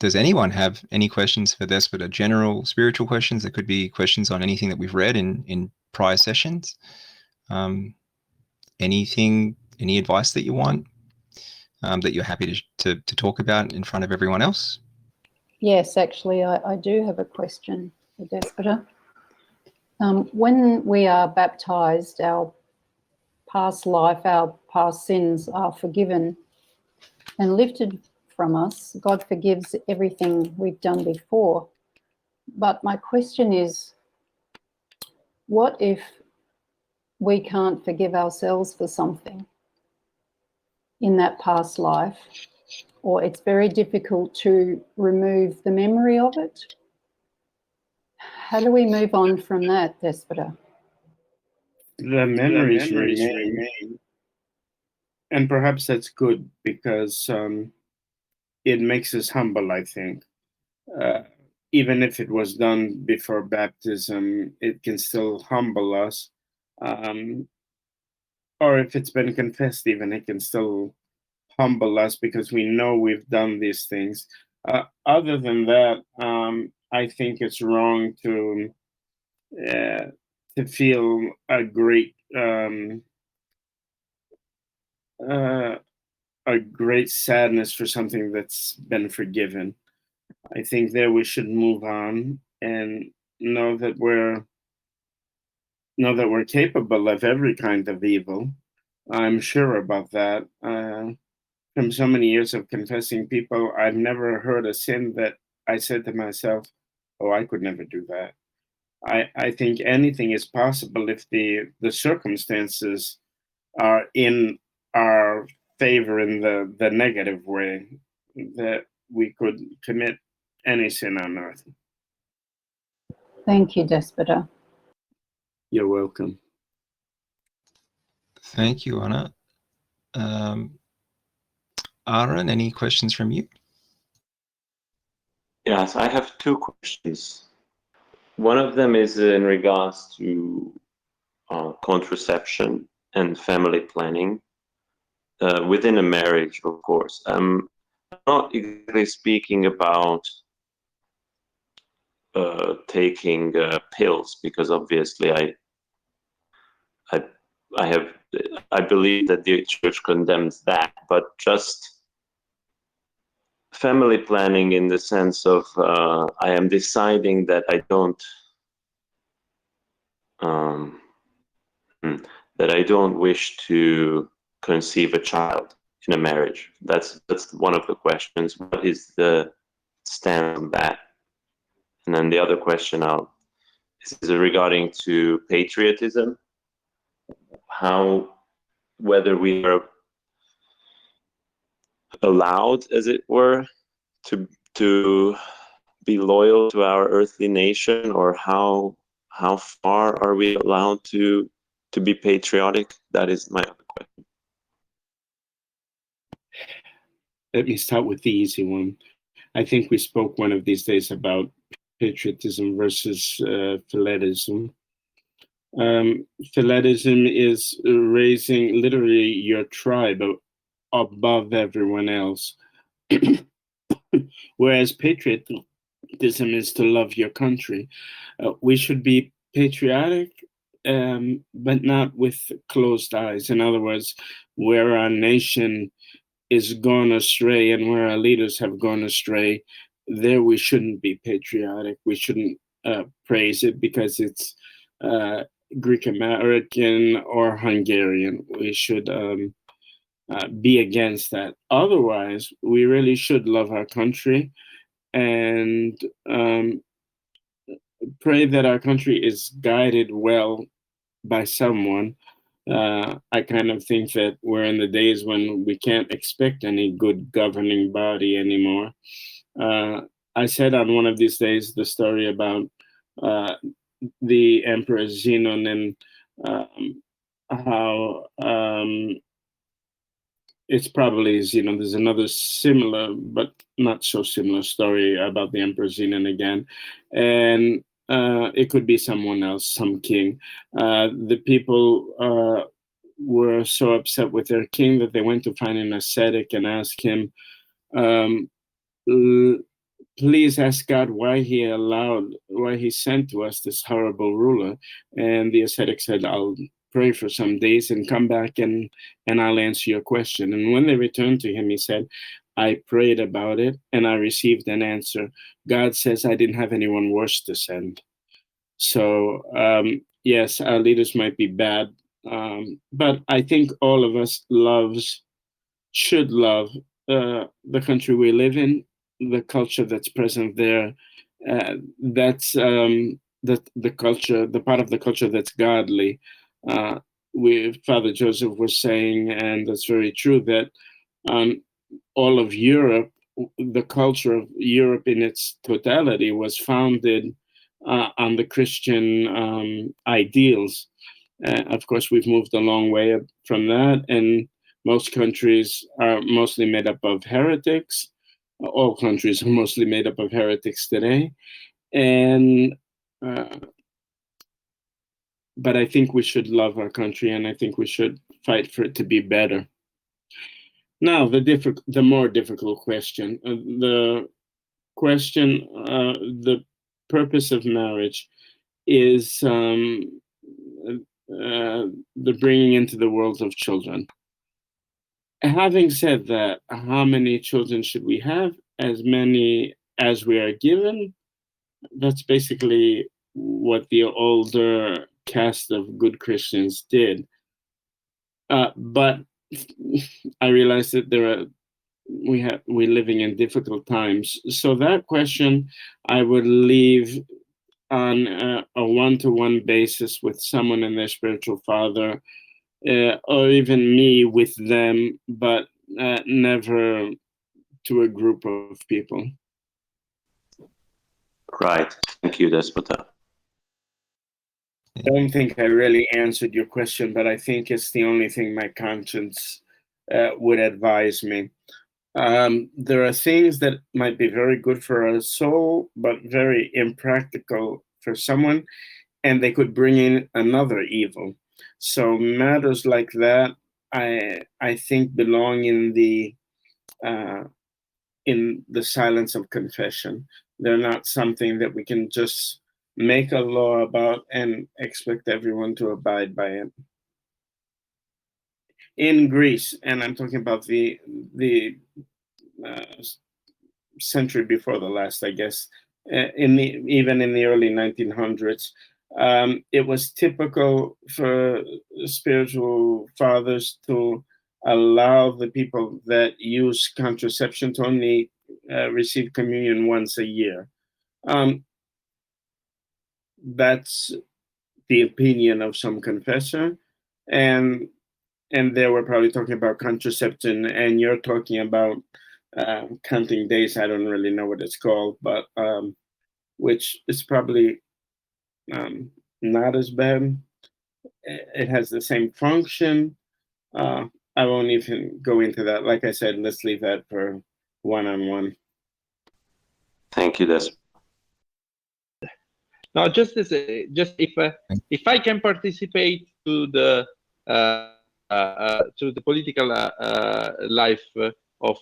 does anyone have any questions for Despota? General spiritual questions? There could be questions on anything that we've read in prior sessions. Anything, any advice that you want, that you're happy to talk about in front of everyone else? Yes, actually, I do have a question for Despota. When we are baptized, our past life, our past sins are forgiven and lifted from us. God forgives everything we've done before. But my question is, what if we can't forgive ourselves for something in that past life, or it's very difficult to remove the memory of it? How do we move on from that, Despota? The memories remain. And perhaps that's good, because it makes us humble, I think. Even if it was done before baptism, it can still humble us. Or if it's been confessed, even, it can still humble us because we know we've done these things. Other than that, I think it's wrong to feel a great sadness for something that's been forgiven. I think there we should move on and know that we're capable of every kind of evil. I'm sure about that. From so many years of confessing people, I've never heard a sin that I said to myself, "Oh, I could never do that." I think anything is possible if the circumstances are in our favor in the negative way, that we could commit any sin on earth. Thank you, Despota. You're welcome. Thank you, Anna. Aaron, any questions from you? Yes, I have two questions. One of them is in regards to contraception and family planning within a marriage, of course. I'm not exactly speaking about taking pills, because obviously I believe that the church condemns that, but just family planning in the sense of I am deciding that I don't wish to conceive a child in a marriage. That's one of the questions. What is the stand on that? And then the other question is regarding to patriotism. Whether we are allowed, as it were, to be loyal to our earthly nation, or how far are we allowed to be patriotic? That is my other question. Let me start with the easy one. I think we spoke one of these days about patriotism versus Philaretism. Philaretism is raising literally your tribe above everyone else, whereas patriotism is to love your country. We should be patriotic, but not with closed eyes. In other words, where our nation is gone astray and where our leaders have gone astray, there we shouldn't be patriotic. We shouldn't praise it because it's Greek American or Hungarian. We should be against that. Otherwise, we really should love our country and pray that our country is guided well by someone. I kind of think that we're in the days when we can't expect any good governing body anymore. I said on one of these days the story about the Emperor Zenon and how it's probably Zenon. There's another similar but not so similar story about the Emperor Zenon again, and it could be someone else, some king. The people were so upset with their king that they went to find an ascetic and asked him, please ask God why he sent to us this horrible ruler. And the ascetic said, I'll pray for some days and come back and I'll answer your question. And when they returned to him, he said, I prayed about it and I received an answer. God says I didn't have anyone worse to send. So yes, our leaders might be bad, but I think all of us should love the country we live in, the culture that's present there. That's the culture, the part of the culture that's godly. Father Joseph was saying, and that's very true, that all of Europe, the culture of Europe in its totality was founded on the Christian ideals. Of course, we've moved a long way from that, and most countries are mostly made up of heretics. All countries are mostly made up of heretics today. And but I think we should love our country, and I think we should fight for it to be better. Now, the more difficult question, the purpose of marriage is the bringing into the world of children. Having said that, how many children should we have? As many as we are given. That's basically what the older caste of good Christians did. But I realize that we're living in difficult times. So that question I would leave on a one-to-one basis with someone and their spiritual father, or even me with them, but never to a group of people. Right. Thank you, Despota. I don't think I really answered your question, but I think it's the only thing my conscience would advise me. There are things that might be very good for a soul, but very impractical for someone, and they could bring in another evil. So matters like that, I think, belong in the silence of confession. They're not something that we can just make a law about and expect everyone to abide by it. In Greece, and I'm talking about the century before the last, I guess, even in the early 1900s, it was typical for spiritual fathers to allow the people that use contraception to only receive communion once a year. That's the opinion of some confessor, and they were probably talking about contraception, and you're talking about counting days. I don't really know what it's called, but which is probably not as bad. It has the same function. I won't even go into that. Like I said, let's leave that for one-on-one. Thank you, Des. No, just if I can participate to the political life of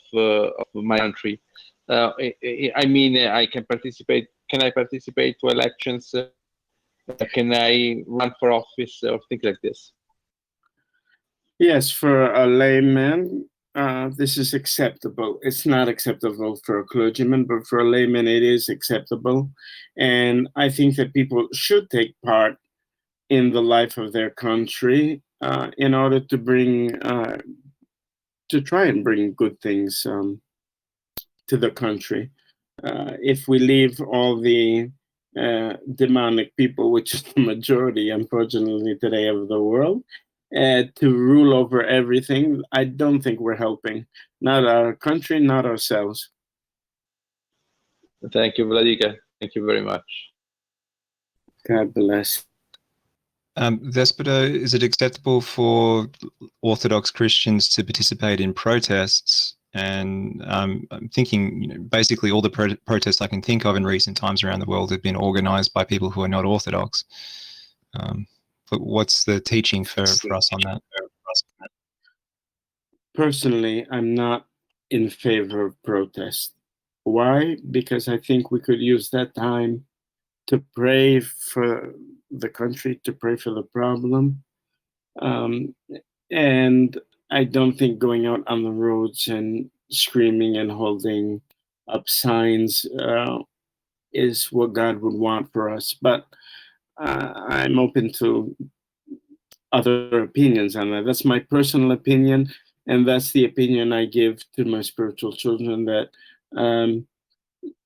my country, I mean, I can participate. Can I participate to elections? Can I run for office or things like this? Yes, for a layman, this is acceptable. It's not acceptable for a clergyman, but for a layman, it is acceptable. And I think that people should take part in the life of their country in order to try and bring good things to the country. If we leave all the demonic people, which is the majority, unfortunately, today of the world, to rule over everything, I don't think we're helping. Not our country, not ourselves. Thank you, Vladika. Thank you very much. God bless. Despota, is it acceptable for Orthodox Christians to participate in protests? And I'm thinking, basically all the protests I can think of in recent times around the world have been organized by people who are not Orthodox. But what's the teaching for us on that? Personally, I'm not in favor of protest. Why? Because I think we could use that time to pray for the country, to pray for the problem. And I don't think going out on the roads and screaming and holding up signs is what God would want for us. But I'm open to other opinions on that. That's my personal opinion, and that's the opinion I give to my spiritual children, that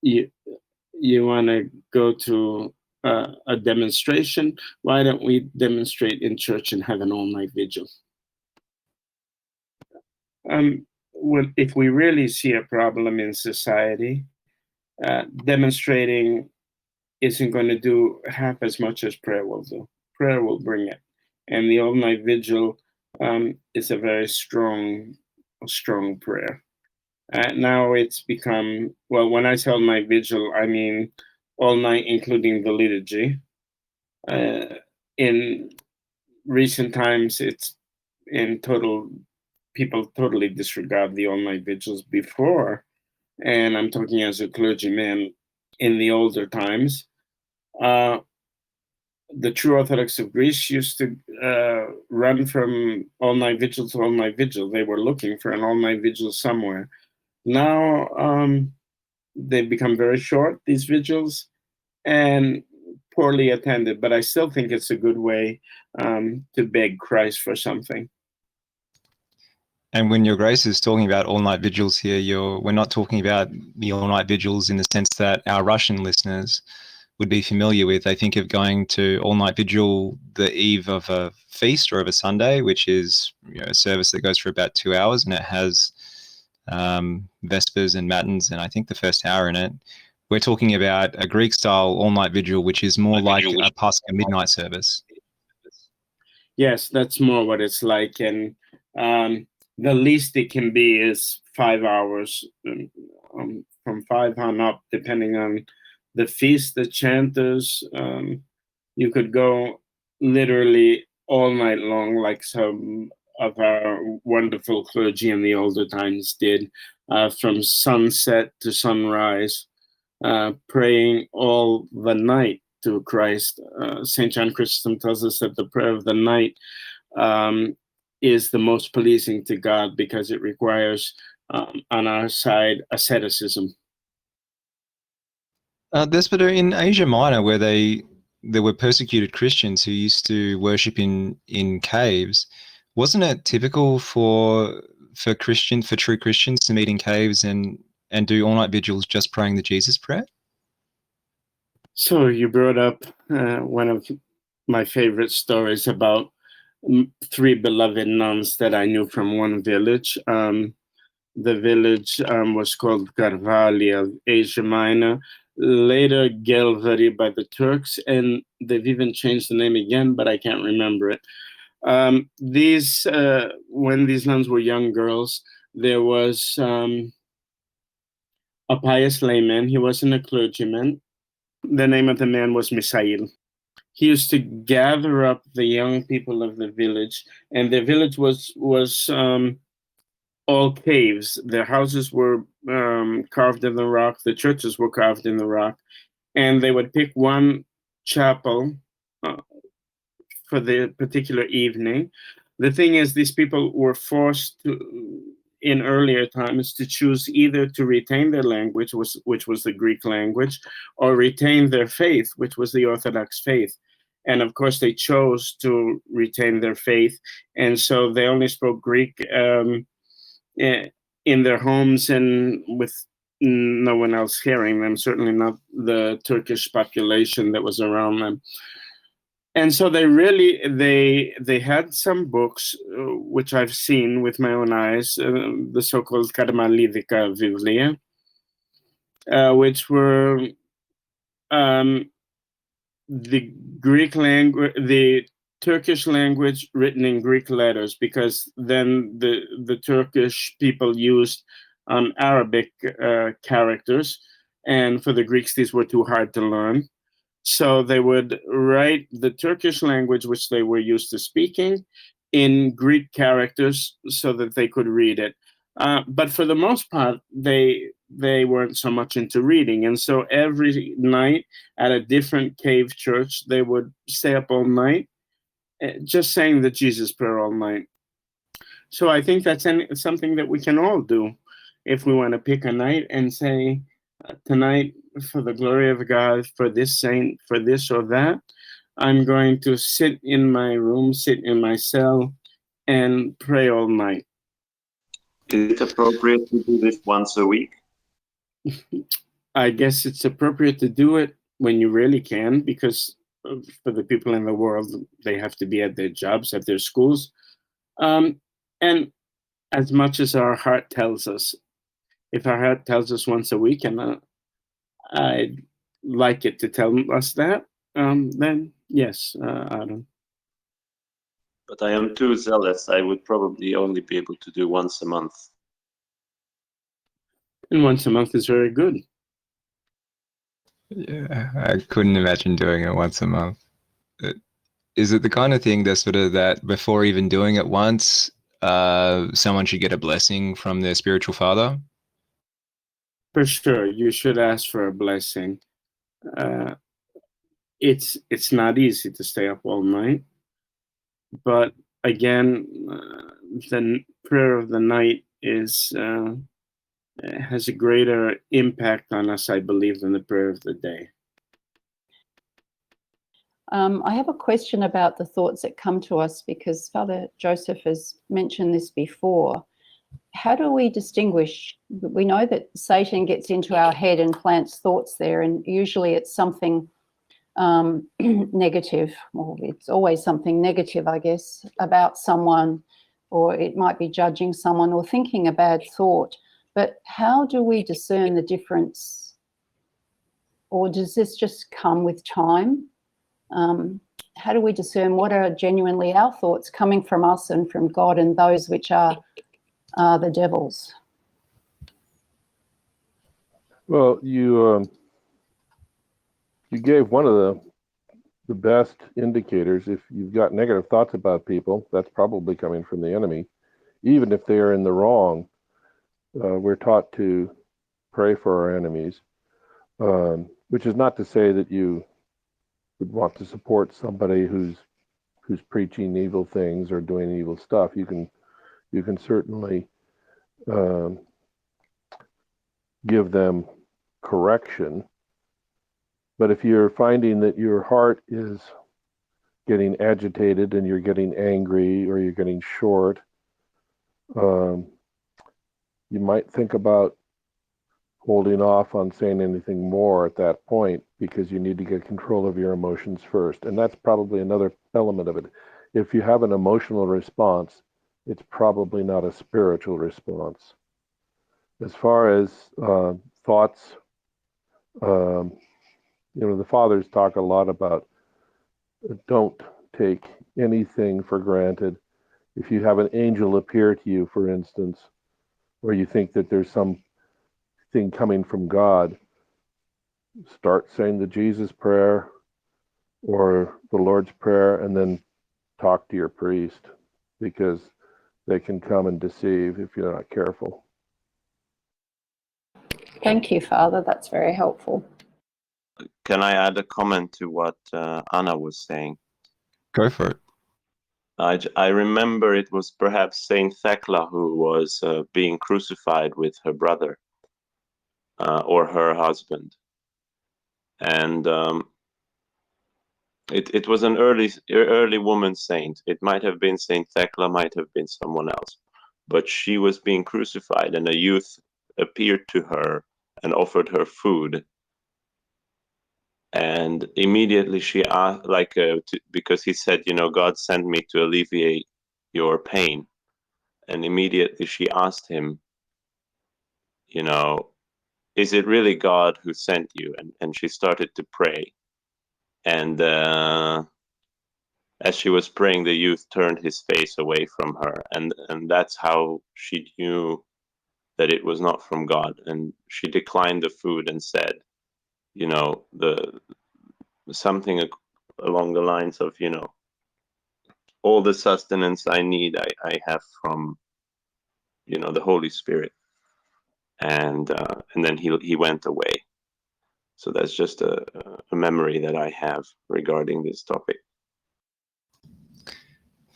you want to go to a demonstration. Why don't we demonstrate in church and have an all-night vigil? If we really see a problem in society, demonstrating isn't going to do half as much as prayer will do. Prayer will bring it. And the all-night vigil is a very strong prayer. Now it's become, well, when I say all-night vigil, I mean all night, including the liturgy. In recent times, it's people totally disregard the all-night vigils before, and I'm talking as a clergyman. In the older times, the true Orthodox of Greece used to run from all-night vigil to all-night vigil. They were looking for an all-night vigil somewhere. Now they've become very short, these vigils, and poorly attended, but I still think it's a good way to beg Christ for something. And when Your Grace is talking about all-night vigils here, we're not talking about the all-night vigils in the sense that our Russian listeners would be familiar with. They think of going to all-night vigil the eve of a feast or of a Sunday, which is a service that goes for about 2 hours, and it has Vespers and Matins, and I think the first hour in it. We're talking about a Greek-style all-night vigil, which is more like a Pascha midnight service. Yes, that's more what it's like, and the least it can be is 5 hours, from 5 on up, depending on the feast, the chanters. You could go literally all night long, like some of our wonderful clergy in the older times did, from sunset to sunrise, praying all the night to Christ. St. John Chrysostom tells us that the prayer of the night is the most pleasing to God because it requires, on our side, asceticism. Despota, in Asia Minor, where there were persecuted Christians who used to worship in caves, wasn't it typical for true Christians to meet in caves and do all-night vigils just praying the Jesus prayer? So you brought up one of my favorite stories about 3 beloved nuns that I knew from one village. The village was called Carvalho, Asia Minor, later Gelvari by the Turks, and they've even changed the name again, but I can't remember it. When these nuns were young girls, there was a pious layman. He wasn't a clergyman. The name of the man was Misail. He used to gather up the young people of the village, and the village was all caves. Their houses were carved in the rock. The churches were carved in the rock, and they would pick one chapel for the particular evening. The thing is, these people were forced to, in earlier times, to choose either to retain their language, which was the Greek language, or retain their faith, which was the Orthodox faith. And of course, they chose to retain their faith, and so they only spoke Greek in their homes and with no one else hearing them, certainly not the Turkish population that was around them. And so they had some books, which I've seen with my own eyes, the so-called Karmalidika Biblia, which were the Greek language, the Turkish language written in Greek letters, because then the Turkish people used Arabic characters, and for the Greeks these were too hard to learn. So they would write the Turkish language, which they were used to speaking, in Greek characters so that they could read it. But for the most part, they they weren't so much into reading. And so every night at a different cave church, they would stay up all night, just saying the Jesus prayer all night. So I think that's something that we can all do if we want to pick a night and say, tonight, for the glory of God, for this saint, for this or that, I'm going to sit in my room, sit in my cell, and pray all night. Is it appropriate to do this once a week? I guess it's appropriate to do it when you really can, because for the people in the world, they have to be at their jobs, at their schools. And as much as our heart tells us, if our heart tells us once a week, and I'd like it to tell us that, then yes, Adam. But I am too zealous. I would probably only be able to do once a month. And once a month is very good. Yeah, I couldn't imagine doing it once a month. Is it the kind of thing that's sort of that before even doing it once, someone should get a blessing from their spiritual father? For sure, you should ask for a blessing. It's not easy to stay up all night, but again, the prayer of the night has a greater impact on us, I believe, than the prayer of the day. I have a question about the thoughts that come to us, because Father Joseph has mentioned this before. How do we distinguish? We know that Satan gets into our head and plants thoughts there, and usually it's something negative. Well, it's always something negative, I guess, about someone, or it might be judging someone or thinking a bad thought. But how do we discern the difference? Or does this just come with time? How do we discern what are genuinely our thoughts coming from us and from God, and those which are the devil's? Well, you gave one of the best indicators. If you've got negative thoughts about people, that's probably coming from the enemy. Even if they are in the wrong, we're taught to pray for our enemies, which is not to say that you would want to support somebody who's preaching evil things or doing evil stuff. You can certainly give them correction. But if you're finding that your heart is getting agitated and you're getting angry or you're getting short, you might think about holding off on saying anything more at that point, because you need to get control of your emotions first. And that's probably another element of it. If you have an emotional response, it's probably not a spiritual response. As far as thoughts, the fathers talk a lot about don't take anything for granted. If you have an angel appear to you, for instance, or you think that there's something coming from God, start saying the Jesus prayer or the Lord's Prayer, and then talk to your priest, because they can come and deceive if you're not careful. Thank you, Father. That's very helpful. Can I add a comment to what Anna was saying? Go for it. I remember it was perhaps Saint Thecla who was being crucified with her brother or her husband, and it was an early woman saint. It might have been Saint Thecla, might have been someone else, but she was being crucified, and a youth appeared to her and offered her food. And immediately she asked, because he said, God sent me to alleviate your pain. And immediately she asked him, is it really God who sent you? And she started to pray. And as she was praying, the youth turned his face away from her. And that's how she knew that it was not from God. And she declined the food and said, something along the lines of, all the sustenance I need, I have from, the Holy Spirit. and then he went away. So that's just a memory that I have regarding this topic.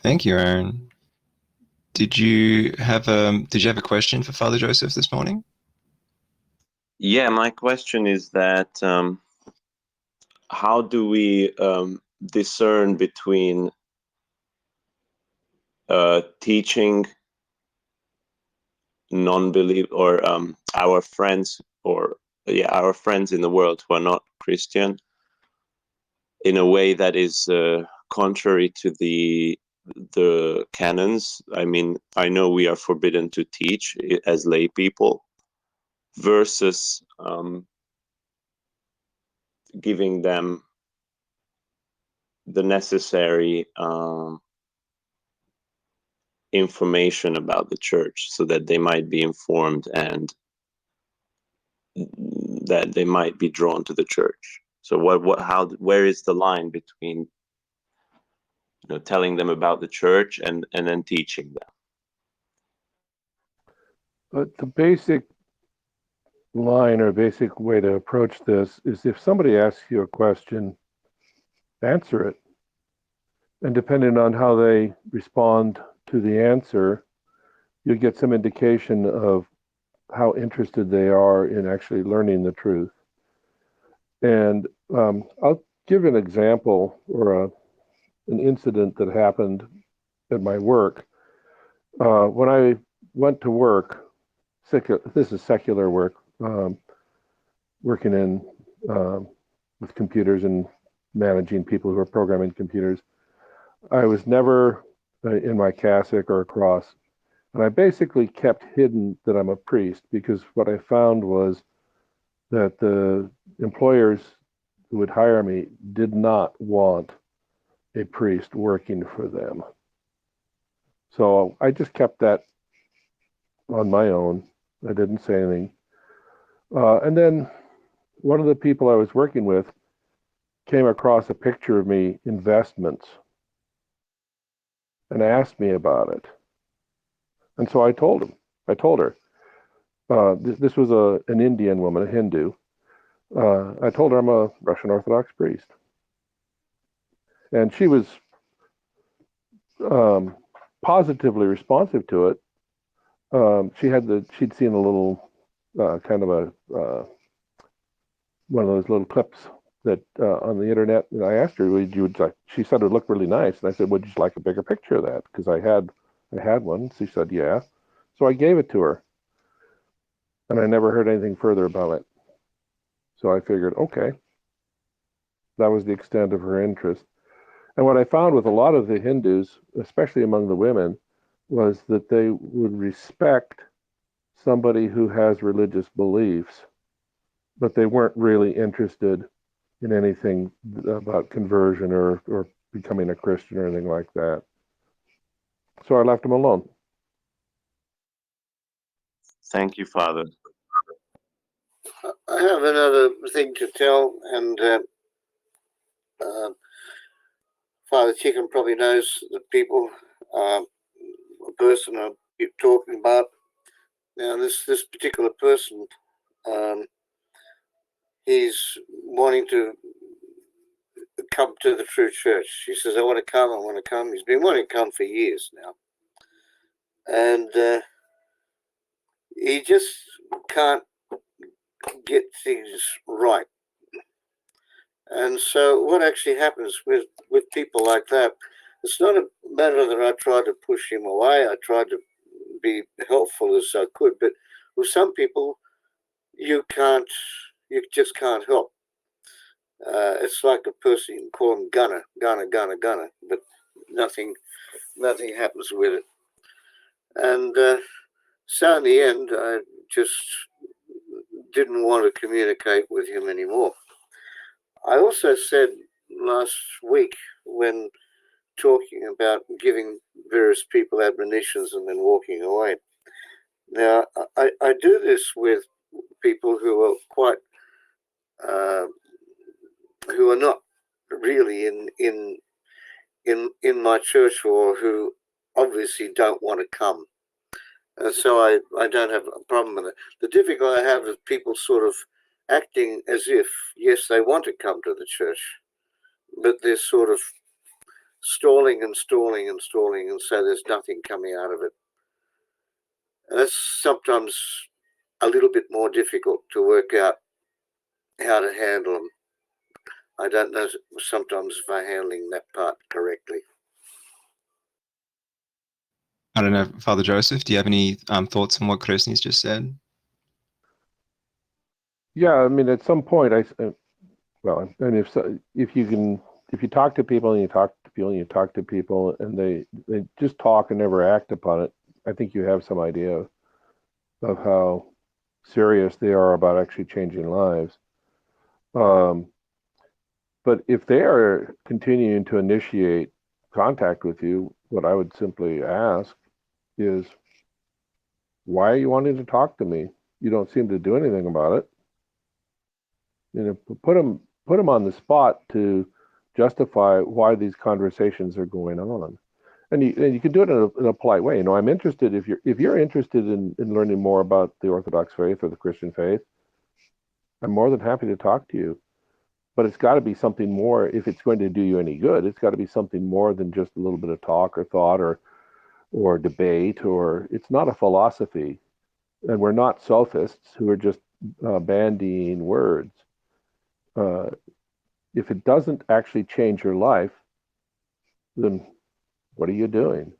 Thank you, Aaron. Did you have a question for Father Joseph this morning? Yeah, my question is that how do we discern between teaching non-believe or our friends our friends in the world who are not Christian in a way that is contrary to the canons? I mean, I know we are forbidden to teach as lay people, versus giving them the necessary information about the church so that they might be informed and that they might be drawn to the church. So where is the line between telling them about the church and then teaching them? But the basic line or basic way to approach this is, if somebody asks you a question, answer it. And depending on how they respond to the answer, you get some indication of how interested they are in actually learning the truth. And I'll give an example or an incident that happened at my work. When I went to work, this is secular work, working in with computers and managing people who are programming computers. I was never in my cassock or a cross. And I basically kept hidden that I'm a priest, because what I found was that the employers who would hire me did not want a priest working for them. So I just kept that on my own. I didn't say anything. And then one of the people I was working with came across a picture of me in vestments and asked me about it. And so I told her, this was an Indian woman, a Hindu. I told her I'm a Russian Orthodox priest. And she was positively responsive to it. She'd seen a little kind of a one of those little clips that on the internet. And I asked her, she said it looked really nice. And I said, would you like a bigger picture of that? Because I had one. She said, yeah. So I gave it to her. And I never heard anything further about it. So I figured, okay, that was the extent of her interest. And what I found with a lot of the Hindus, especially among the women, was that they would respect somebody who has religious beliefs, but they weren't really interested in anything about conversion or becoming a Christian or anything like that. So I left them alone. Thank you, Father. I have another thing to tell, and Father Chicken probably knows the people, a person I'm talking about. Now, this particular person, he's wanting to come to the true church. He says, I want to come. He's been wanting to come for years now. And he just can't get things right. And so what actually happens with people like that, it's not a matter that I try to push him away. I try to be helpful as I could. But with some people, you just can't help. It's like a person, you can call him gunner, but nothing happens with it. And so in the end, I just didn't want to communicate with him anymore. I also said last week, when talking about giving various people admonitions and then walking away. Now, I do this with people who are quite, who are not really in my church, or who obviously don't want to come. So I don't have a problem with it. The difficulty I have is people sort of acting as if, yes, they want to come to the church, but they're sort of stalling and stalling and stalling, and so there's nothing coming out of it. And that's sometimes a little bit more difficult to work out how to handle them. I don't know sometimes if I'm handling that part correctly. I don't know, Father Joseph, do you have any thoughts on what Krishni's just said? Yeah, I mean, at some point, well, and if you talk to people and you talk to people and you talk to people and they just talk and never act upon it, I think you have some idea of how serious they are about actually changing lives. But if they are continuing to initiate contact with you, what I would simply ask is, why are you wanting to talk to me? You don't seem to do anything about it. You know, put them on the spot to justify why these conversations are going on, and you can do it in a polite way. You know, I'm interested if you're interested in learning more about the Orthodox faith or the Christian faith, I'm more than happy to talk to you. But it's got to be something more. If it's going to do you any good, it's got to be something more than just a little bit of talk or thought or debate. Or it's not a philosophy, and we're not sophists who are just bandying words. If it doesn't actually change your life, then what are you doing?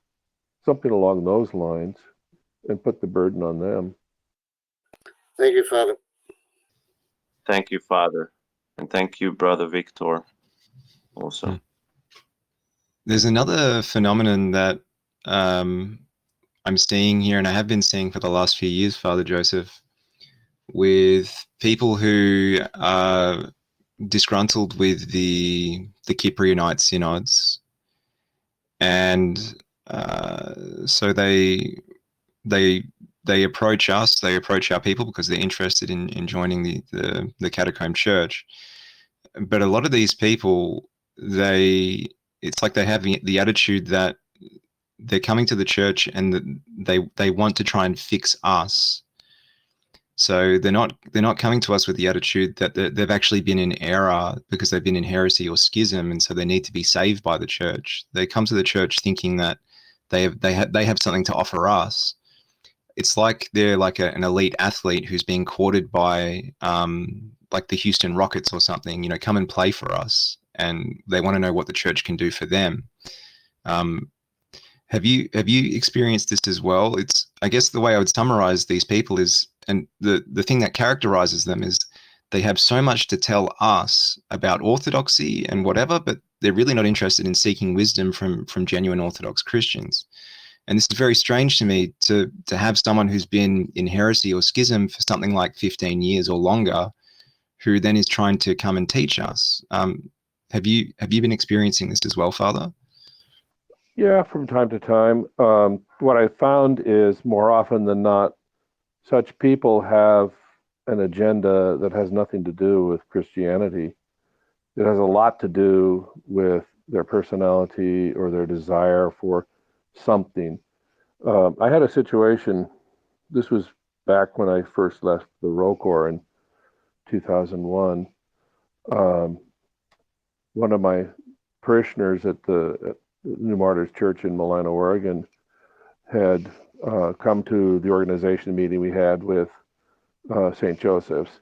Something along those lines, and put the burden on them. Thank you, Father. Thank you, Father. And thank you, Brother Victor, also. There's another phenomenon that I'm seeing here, and I have been seeing for the last few years, Father Joseph, with people who are disgruntled with the Cypriot synods, and so they approach us, they approach our people because they're interested in joining the catacomb church. But a lot of these people, it's like they have the attitude that they're coming to the church and that they want to try and fix us. So they're not coming to us with the attitude that they've actually been in error because they've been in heresy or schism, and so they need to be saved by the church. They come to the church thinking that they have something to offer us. It's like they're like an elite athlete who's being courted by like the Houston Rockets or something. You know, come and play for us, and they want to know what the church can do for them. Have you experienced this as well? It's, I guess the way I would summarize these people is, and the thing that characterizes them is they have so much to tell us about orthodoxy and whatever, but they're really not interested in seeking wisdom from genuine Orthodox Christians. And this is very strange to me to have someone who's been in heresy or schism for something like 15 years or longer, who then is trying to come and teach us. Have you been experiencing this as well, Father? Yeah, from time to time. What I found is more often than not, such people have an agenda that has nothing to do with Christianity. It has a lot to do with their personality or their desire for something. I had a situation, this was back when I first left the Roll Corps in 2001. One of my parishioners at the New Martyrs Church in Milano, Oregon, had come to the organization meeting we had with St. Joseph's,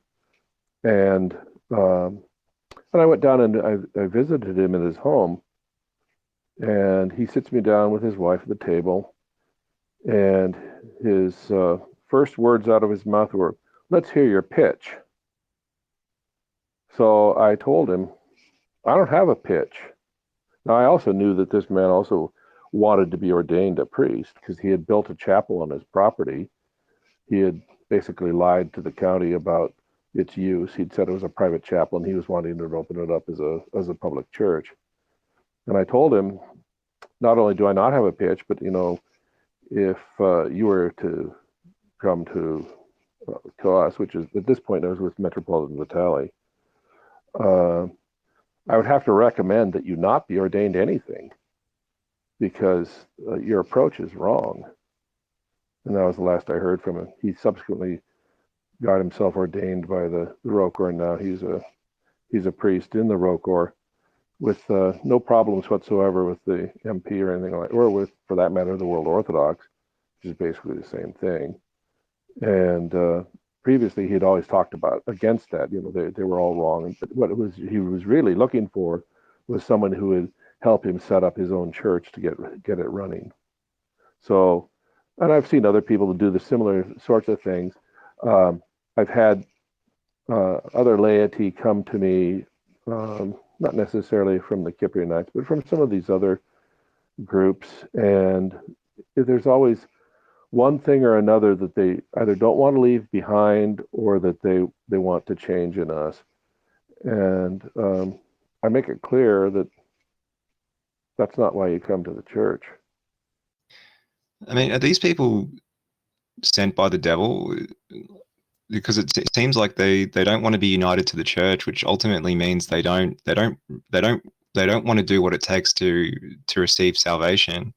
and I went down and I visited him in his home, and he sits me down with his wife at the table, and his first words out of his mouth were, "Let's hear your pitch." So I told him, I don't have a pitch. Now, I also knew that this man also wanted to be ordained a priest because he had built a chapel on his property. He had basically lied to the county about its use. He'd said it was a private chapel, and he was wanting to open it up as a public church. And I told him, not only do I not have a pitch, but, you know, if you were to come to us, which is at this point I was with Metropolitan Vitale, I would have to recommend that you not be ordained anything, because your approach is wrong. And that was the last I heard from him. He subsequently got himself ordained by the Rokor, and now he's a priest in the Rokor with no problems whatsoever with the MP or anything like, or with, for that matter, the World Orthodox, which is basically the same thing. And previously, he'd always talked about against that. They were all wrong. But what he was really looking for was someone who would help him set up his own church to get it running. So, and I've seen other people do the similar sorts of things. I've had other laity come to me, not necessarily from the Cyprianites, but from some of these other groups, and there's always one thing or another that they either don't want to leave behind or that they want to change in us. And I make it clear that that's not why you come to the church. I mean, are these people sent by the devil? Because it seems like they don't want to be united to the church, which ultimately means they don't want to do what it takes to receive salvation.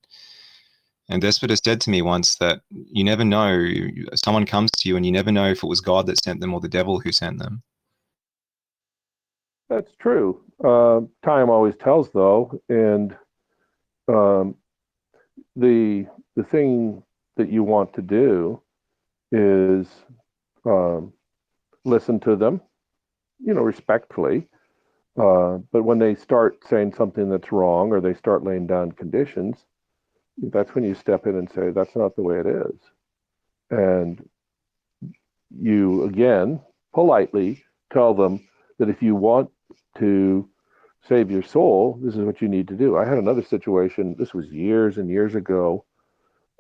And Despota said to me once that you never know, someone comes to you and you never know if it was God that sent them or the devil who sent them. That's true. Time always tells, though, and the thing that you want to do is listen to them, respectfully. But when they start saying something that's wrong or they start laying down conditions, that's when you step in and say, that's not the way it is. And you, again, politely tell them that if you want to save your soul, this is what you need to do. I had another situation, this was years and years ago.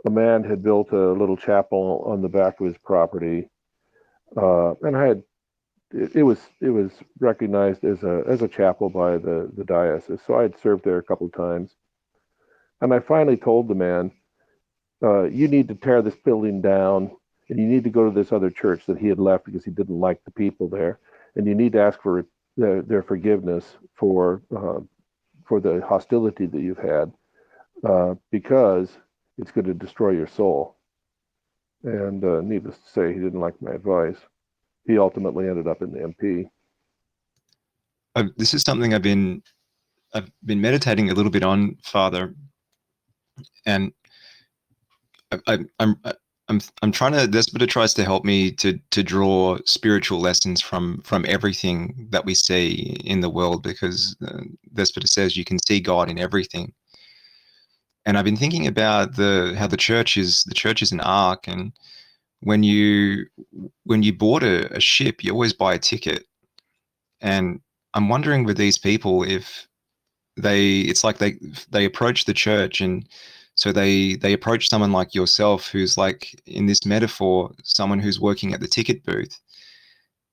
A man had built a little chapel on the back of his property. And it was recognized as a chapel by the diocese. So I had served there a couple of times. And I finally told the man, you need to tear this building down, and you need to go to this other church that he had left because he didn't like the people there, and you need to ask for their forgiveness for the hostility that you've had, because it's going to destroy your soul. And needless to say, he didn't like my advice. He ultimately ended up in the MP. This is something I've been meditating a little bit on, Father, and I'm trying to. Despota tries to help me to draw spiritual lessons from everything that we see in the world, because Despota says you can see God in everything. And I've been thinking about how the church is an ark, and when you board a ship, you always buy a ticket. And I'm wondering with these people if it's like they approach the church, and so they approach someone like yourself, who's like, in this metaphor, someone who's working at the ticket booth.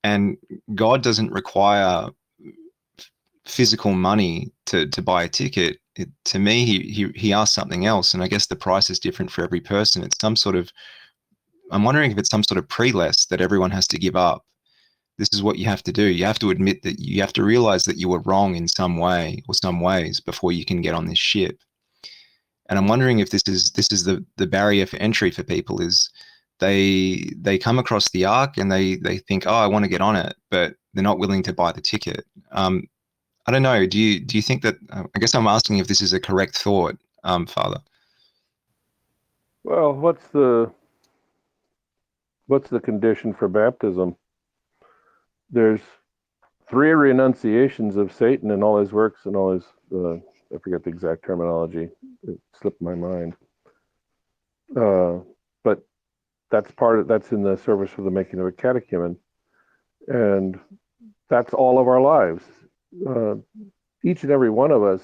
And God doesn't require physical money to buy a ticket. To me, he asks something else, and I guess the price is different for every person. It's some sort of, I'm wondering if it's some sort of pre-less that everyone has to give up. This is what you have to do. You have to admit that you have to realize that you were wrong in some way or some ways before you can get on this ship. And I'm wondering if this is the barrier for entry for people, is they come across the ark and they think, oh, I want to get on it, but they're not willing to buy the ticket. I don't know. Do you think that? I guess I'm asking if this is a correct thought, Father. Well, what's the condition for baptism? There's 3 renunciations of Satan and all his works and all his, I forget the exact terminology. It slipped my mind. But that's in the service for the making of a catechumen. And that's all of our lives. Each and every one of us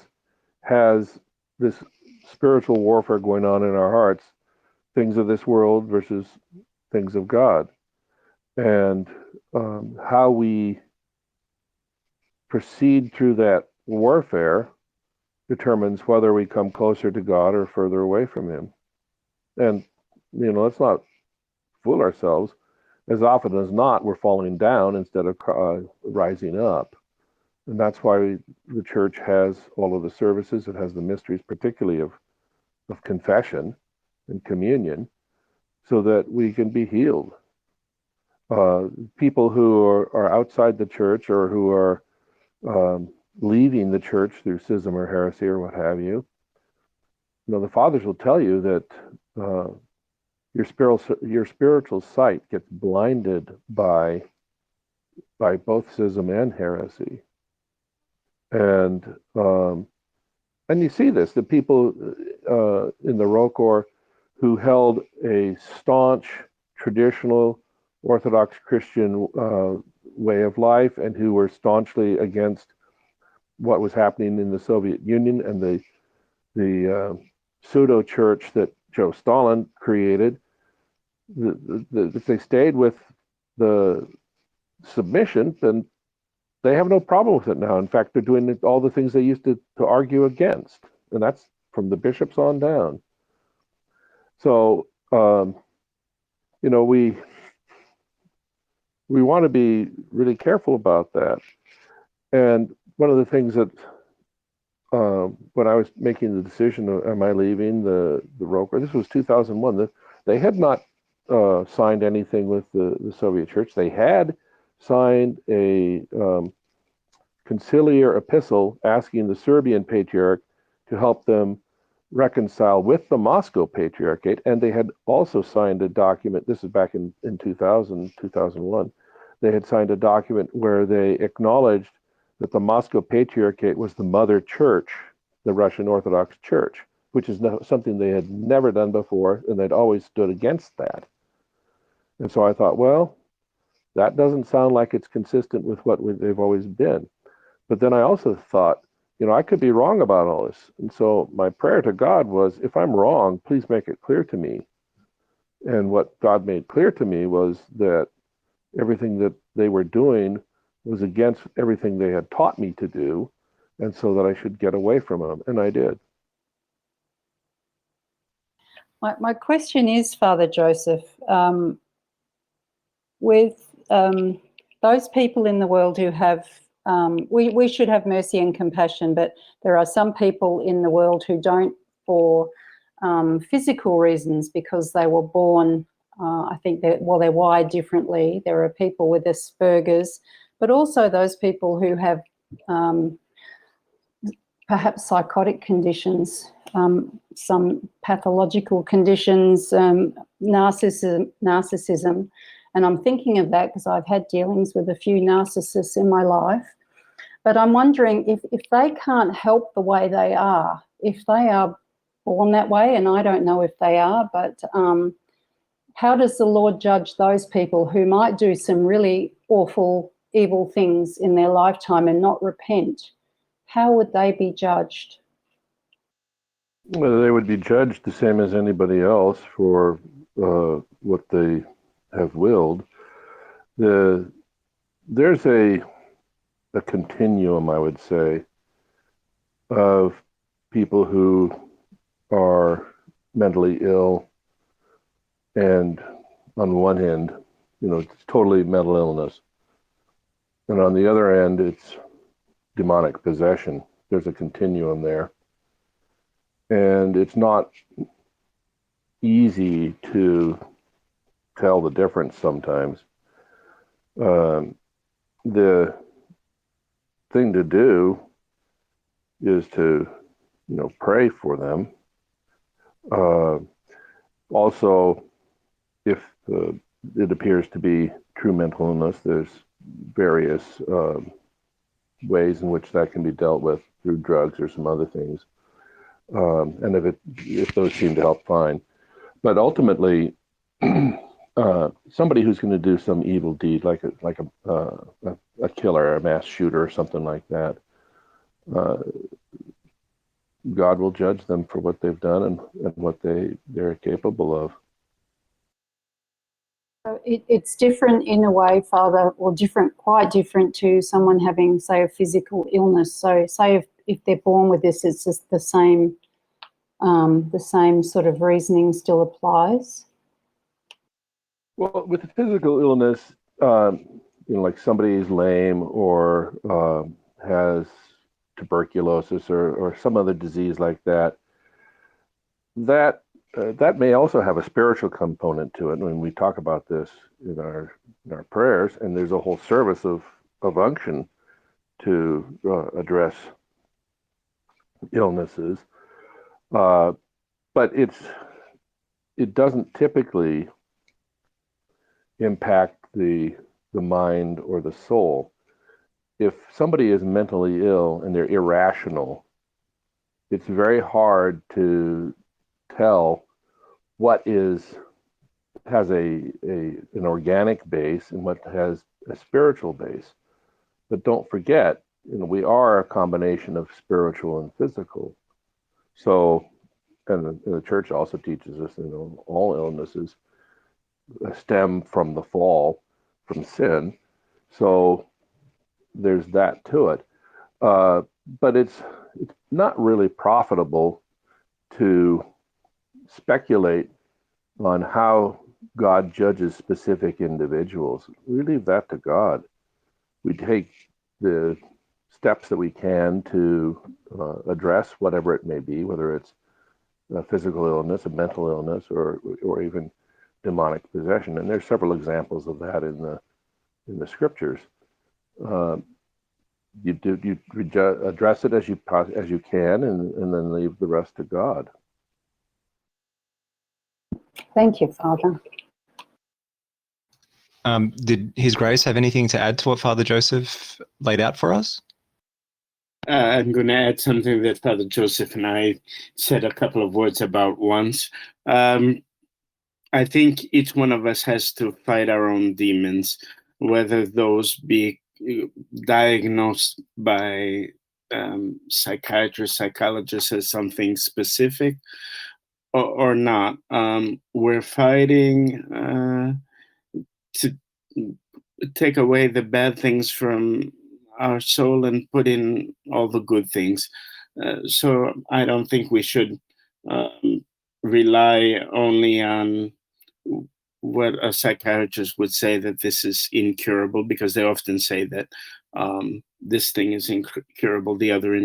has this spiritual warfare going on in our hearts, things of this world versus things of God. And how we proceed through that warfare determines whether we come closer to God or further away from him. And, let's not fool ourselves. As often as not, we're falling down instead of rising up. And that's why the church has all of the services. It has the mysteries, particularly of confession and communion, so that we can be healed. People who are outside the church or who are leaving the church through schism or heresy or what have you, the fathers will tell you that your spiritual sight gets blinded by both schism and heresy, and you see this, the people in the Rokor who held a staunch traditional Orthodox Christian way of life and who were staunchly against what was happening in the Soviet Union and the pseudo church that Joe Stalin created. If they stayed with the submission, then they have no problem with it now. In fact, they're doing all the things they used to argue against, and that's from the bishops on down. So, we want to be really careful about that. And one of the things that when I was making the decision, am I leaving the Rokor? This was 2001. They had not signed anything with the Soviet Church. They had signed a conciliar epistle asking the Serbian Patriarch to help them reconcile with the Moscow Patriarchate, and they had also signed a document, this is back in 2001, they had signed a document where they acknowledged that the Moscow Patriarchate was the mother church, the Russian Orthodox Church, which is something they had never done before, and they'd always stood against that. And so I thought, well, that doesn't sound like it's consistent with what they've always been. But then I also thought, I could be wrong about all this. And so my prayer to God was, if I'm wrong, please make it clear to me. And what God made clear to me was that everything that they were doing was against everything they had taught me to do, and so that I should get away from them. And I did. My question is, Father Joseph, with those people in the world who have, we should have mercy and compassion, but there are some people in the world who don't for physical reasons because they were born, I think they're wired differently. There are people with Asperger's, but also those people who have perhaps psychotic conditions, some pathological conditions, narcissism. And I'm thinking of that because I've had dealings with a few narcissists in my life. But I'm wondering if they can't help the way they are, if they are born that way, and I don't know if they are, but how does the Lord judge those people who might do some really awful, evil things in their lifetime and not repent? How would they be judged? Well, they would be judged the same as anybody else for what they have willed. There's a continuum, I would say, of people who are mentally ill, and on one hand, it's totally mental illness, and on the other end, it's demonic possession. There's a continuum there, and it's not easy to tell the difference sometimes. The thing to do is to, pray for them. Also, if it appears to be true mental illness, there's various ways in which that can be dealt with through drugs or some other things. And if those seem to help, fine. But ultimately, somebody who's going to do some evil deed, like a killer, a mass shooter, or something like that, God will judge them for what they've done and what they're capable of. It's different in a way, Father, or quite different to someone having, say, a physical illness. So, say if they're born with this, it's just the same sort of reasoning still applies. Well, with the physical illness, like somebody is lame or has tuberculosis or some other disease like that, that that may also have a spiritual component to it. When we talk about this in our prayers, and there's a whole service of unction to address illnesses, but it doesn't typically impact the mind or the soul. If somebody is mentally ill and they're irrational, it's very hard to tell what has an organic base and what has a spiritual base. But don't forget, we are a combination of spiritual and physical. So, and the church also teaches us, all illnesses stem from the fall, from sin. So there's that to it. But it's not really profitable to speculate on how God judges specific individuals. We leave that to God. We take the steps that we can to address whatever it may be, whether it's a physical illness, a mental illness, or even demonic possession. And there's several examples of that in the scriptures. You address it as you can, and then leave the rest to God. Thank you, Father. Did His Grace have anything to add to what Father Joseph laid out for us? I'm going to add something that Father Joseph and I said a couple of words about once. I think each one of us has to fight our own demons, whether those be diagnosed by psychiatrists, psychologists as something specific or not. We're fighting to take away the bad things from our soul and put in all the good things. So I don't think we should rely only on what a psychiatrist would say, that this is incurable, because they often say that this thing is incurable, the other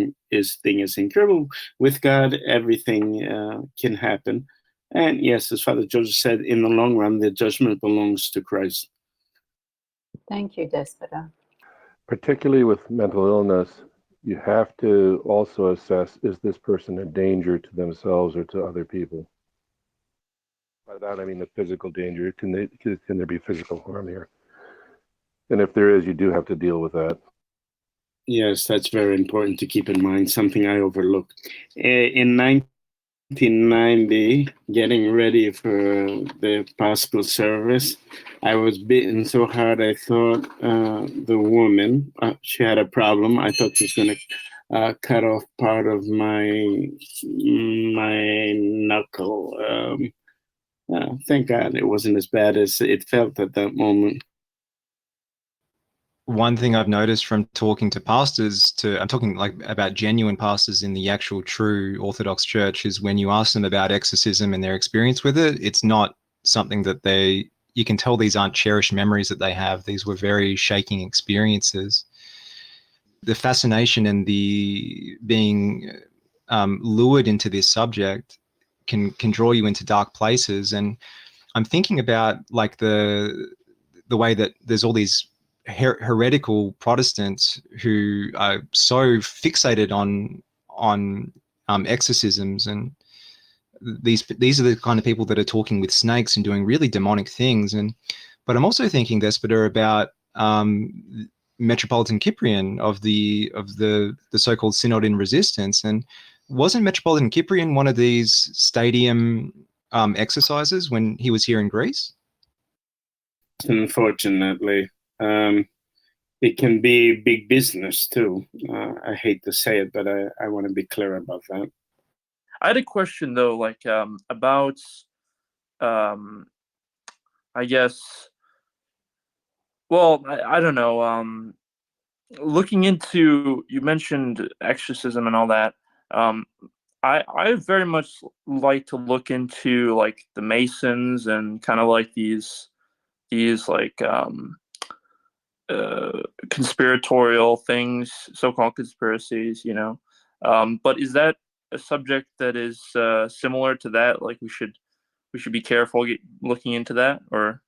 thing is incurable. With God, everything can happen. And yes, as Father Joseph said, in the long run, the judgment belongs to Christ. Thank you, Despota. Particularly with mental illness, you have to also assess, is this person a danger to themselves or to other people? By that I mean the physical danger. Can there be physical harm here? And if there is, you do have to deal with that. Yes, that's very important to keep in mind, something I overlooked. In 1990, getting ready for the Paschal service, I was bitten so hard I thought the woman, she had a problem. I thought she was going to cut off part of my knuckle. Thank God it wasn't as bad as it felt at that moment. One thing I've noticed from talking to pastors, I'm talking like about genuine pastors in the actual true Orthodox Church, is when you ask them about exorcism and their experience with it, it's not something that you can tell these aren't cherished memories that they have. These were very shaking experiences. The fascination and the being lured into this subject can draw you into dark places. And I'm thinking about like the way that there's all these heretical Protestants who are so fixated on exorcisms, and these are the kind of people that are talking with snakes and doing really demonic things. But I'm also thinking, Despota, about Metropolitan Cyprian of the so-called Synod in Resistance. And wasn't Metropolitan Cyprian one of these stadium exercises when he was here in Greece? Unfortunately, it can be big business too. I hate to say it, but I want to be clear about that. I had a question though, like about, I guess, well, I don't know. Looking into, you mentioned exorcism and all that. I very much like to look into like the Masons and kind of like these like conspiratorial things, so-called conspiracies, but is that a subject that is similar to that? Like we should we should be careful looking into that? Or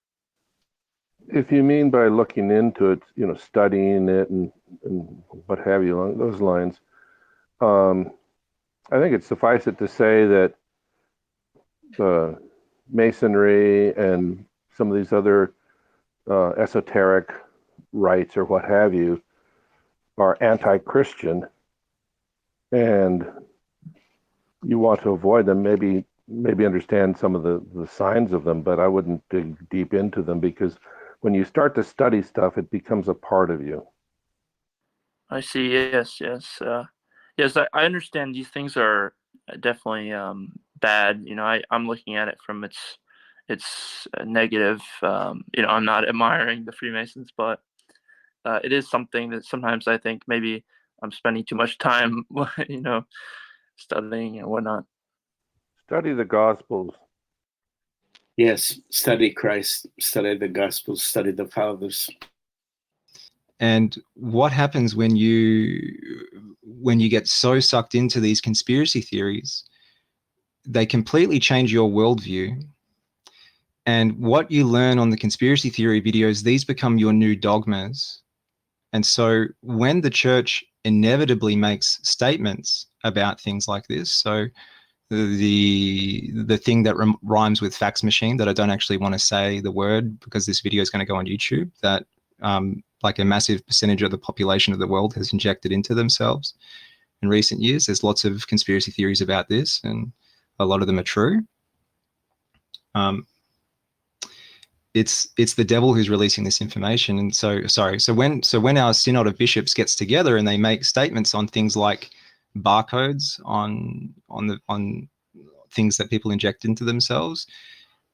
If you mean by looking into it, studying it and what have you along those lines, I think it suffice it to say that the Masonry and some of these other esoteric rites or what have you are anti-Christian, and you want to avoid them. Maybe understand some of the signs of them, but I wouldn't dig deep into them, because when you start to study stuff, it becomes a part of you. I see. Yes. Yes. I understand these things are definitely bad. I'm looking at it from its negative. I'm not admiring the Freemasons, but it is something that sometimes I think maybe I'm spending too much time, studying and whatnot. Study the Gospels. Yes, study Christ, study the Gospels, study the Fathers. And what happens when you get so sucked into these conspiracy theories? They completely change your worldview. And what you learn on the conspiracy theory videos, these become your new dogmas. And so when the church inevitably makes statements about things like this, so the thing that rhymes with fax machine, that I don't actually want to say the word because this video is going to go on YouTube, that like a massive percentage of the population of the world has injected into themselves in recent years. There's lots of conspiracy theories about this, and a lot of them are true. It's the devil who's releasing this information. And so when our synod of bishops gets together and they make statements on things like barcodes on things that people inject into themselves,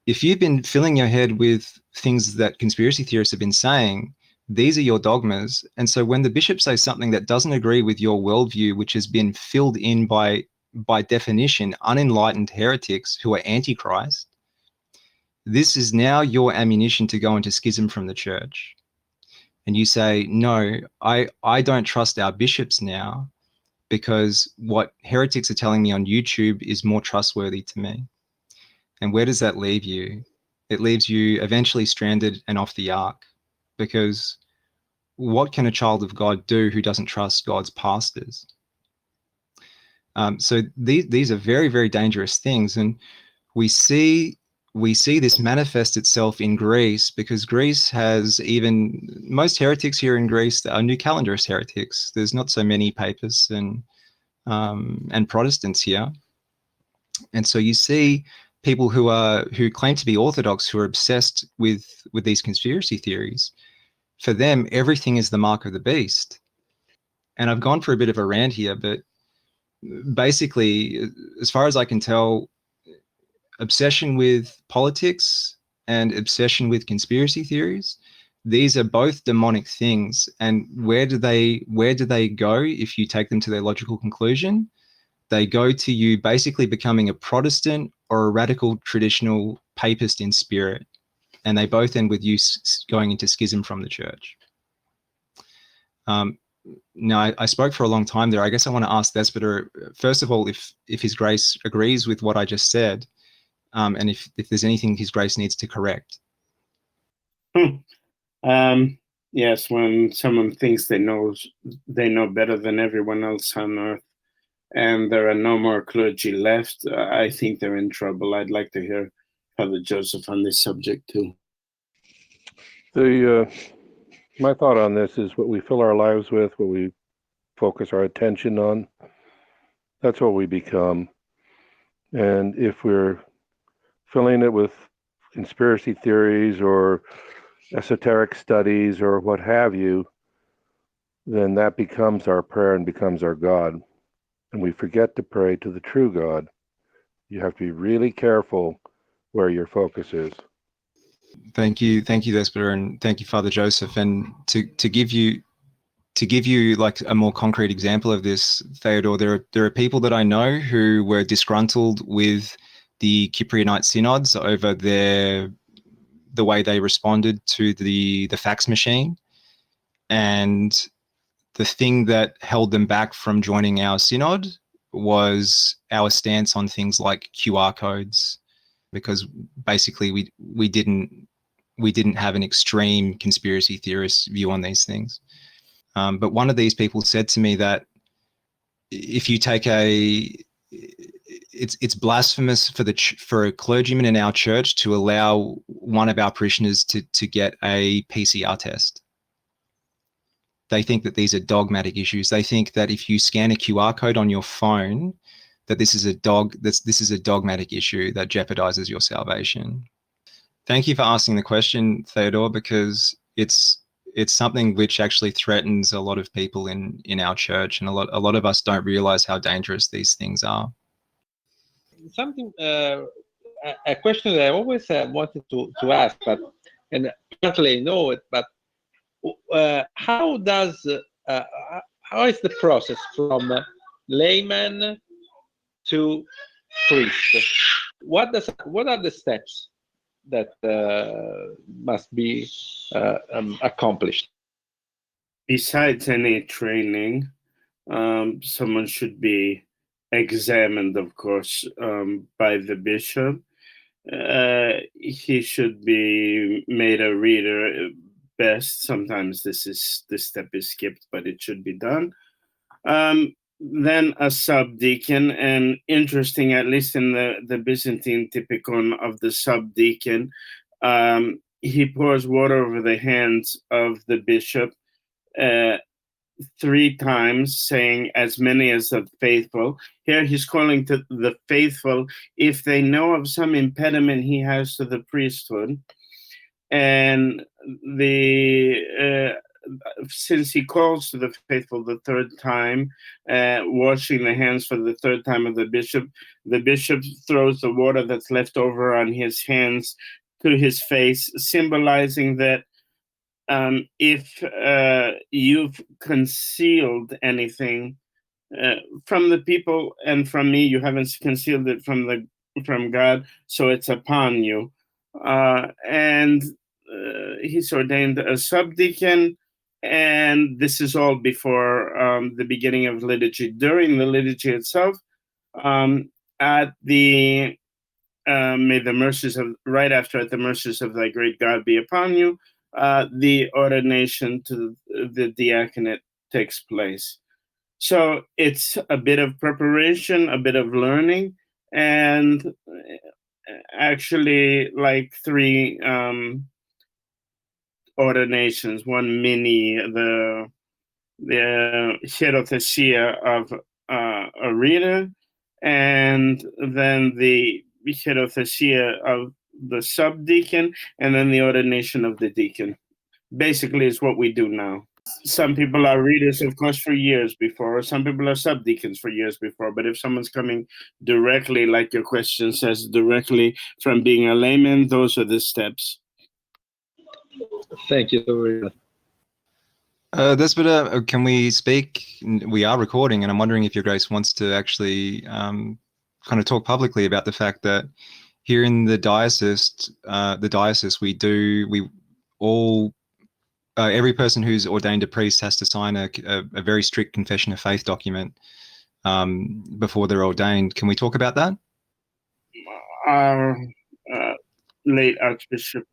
if you've been filling your head with things that conspiracy theorists have been saying, these are your dogmas. And so when the bishop says something that doesn't agree with your worldview, which has been filled in by definition unenlightened heretics who are antichrist, this is now your ammunition to go into schism from the church. And you say, no, I don't trust our bishops now, because what heretics are telling me on YouTube is more trustworthy to me. And where does that leave you? It leaves you eventually stranded and off the ark, because what can a child of God do who doesn't trust God's pastors? So these are very, very dangerous things. And we see this manifest itself in Greece, because Greece has, even most heretics here in Greece are New Calendarist heretics. There's not so many papists and Protestants here. And so you see people who claim to be Orthodox, who are obsessed with these conspiracy theories. For them, everything is the mark of the beast. And I've gone for a bit of a rant here, but basically, as far as I can tell, obsession with politics and obsession with conspiracy theories, these are both demonic things. And where do they go if you take them to their logical conclusion? They go to you basically becoming a Protestant or a radical traditional papist in spirit. And they both end with you going into schism from the church. Now, I spoke for a long time there. I guess I want to ask Thespeter, first of all, if His Grace agrees with what I just said, and if there's anything His Grace needs to correct. Yes, when someone thinks they know better than everyone else on earth, and there are no more clergy left, I think they're in trouble. I'd like to hear Father Joseph on this subject too. My thought on this is what we fill our lives with, what we focus our attention on, that's what we become. And if we're filling it with conspiracy theories or esoteric studies or what have you, then that becomes our prayer and becomes our God. And we forget to pray to the true God. You have to be really careful where your focus is. Thank you, Thespeter, and thank you, Father Joseph. And to give you like a more concrete example of this, Theodore, there are people that I know who were disgruntled with the Cyprianite synods over the way they responded to the fax machine, and the thing that held them back from joining our synod was our stance on things like QR codes because basically we didn't have an extreme conspiracy theorist view on these things. But one of these people said to me that if you take it's blasphemous for a clergyman in our church to allow one of our parishioners to get a PCR test. They think that these are dogmatic issues. They think that if you scan a QR code on your phone, that this is a dogmatic issue that jeopardizes your salvation. Thank you for asking the question, Theodore, because it's something which actually threatens a lot of people in our church, and a lot of us don't realize how dangerous these things are. Something, a question that I always wanted to ask, but and partly I know it, but how is the process from layman to priest? What are the steps that must be accomplished? Besides any training, someone should be examined, of course, by the bishop. He should be made a reader best. Sometimes this step is skipped, but it should be done. Then a subdeacon, and interesting, at least in the Byzantine typicon of the subdeacon, he pours water over the hands of the bishop 3 times, saying, as many as the faithful. Here he's calling to the faithful if they know of some impediment he has to the priesthood. And since he calls to the faithful the 3rd time, washing the hands for the 3rd time of the bishop throws the water that's left over on his hands to his face, symbolizing that if you've concealed anything from the people and from me, you haven't concealed it from God, so it's upon you. And he's ordained a subdeacon, and this is all before the beginning of liturgy. During the liturgy itself, at the may the mercies of right after at the mercies of thy great God be upon you, the ordination to the diaconate takes place. So it's a bit of preparation, a bit of learning, and actually like 3 ordinations. One mini, the hierothesia of a reader, and then the hierothesia of the subdeacon, and then the ordination of the deacon. Basically, is what we do now. Some people are readers, of course, for years before, or some people are subdeacons for years before. But if someone's coming directly, like your question says, directly from being a layman, those are the steps. Thank you very much. Despota, can we speak? We are recording, and I'm wondering if Your Grace wants to actually kind of talk publicly about the fact that here in the diocese, every person who's ordained a priest has to sign a very strict confession of faith document before they're ordained. Can we talk about that? Our late Archbishop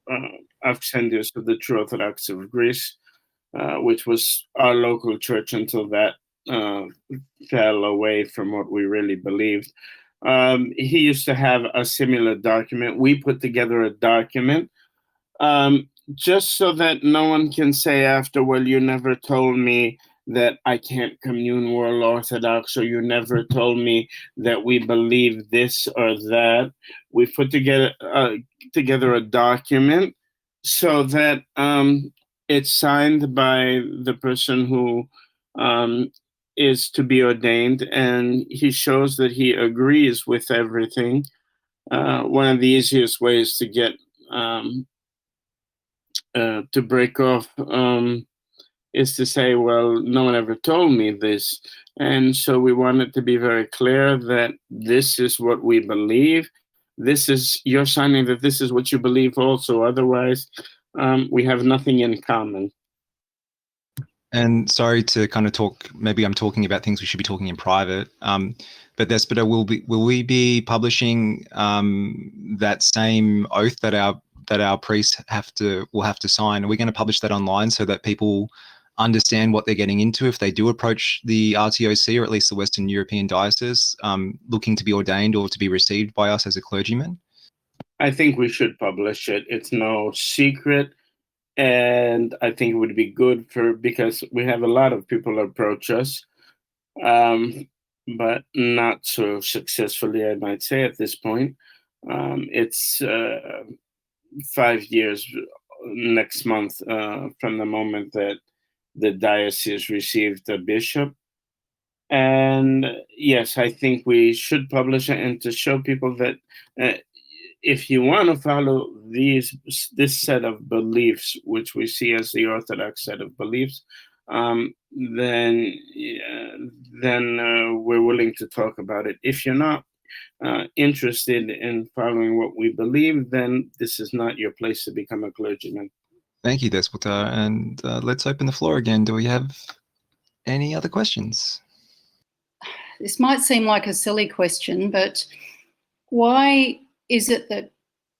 Avxentios of the True Orthodox of Greece, which was our local church until that fell away from what we really believed. He used to have a similar document. We put together a document just so that no one can say after, well, you never told me that I can't commune World Orthodox, or you never told me that we believe this or that. We put together a document so that it's signed by the person who is to be ordained, and he shows that he agrees with everything. One of the easiest ways to get to break off is to say, well, no one ever told me this. And so we want it to be very clear that this is what we believe. This is, you're signing that this is what you believe also. Otherwise, we have nothing in common. And sorry to kind of talk, maybe I'm talking about things we should be talking in private. But Despota, will we be publishing that same oath that our priests will have to sign? Are we going to publish that online so that people understand what they're getting into if they do approach the RTOC, or at least the Western European diocese, looking to be ordained or to be received by us as a clergyman? I think we should publish it. It's no secret. And I think it would be good because we have a lot of people approach us, but not so successfully, I might say, at this point. It's 5 years next month from the moment that the diocese received a bishop. And yes, I think we should publish it, and to show people that if you want to follow this set of beliefs, which we see as the Orthodox set of beliefs, then we're willing to talk about it. If you're not interested in following what we believe, then this is not your place to become a clergyman. Thank you, Despota. And let's open the floor again. Do we have any other questions? This might seem like a silly question, but why is it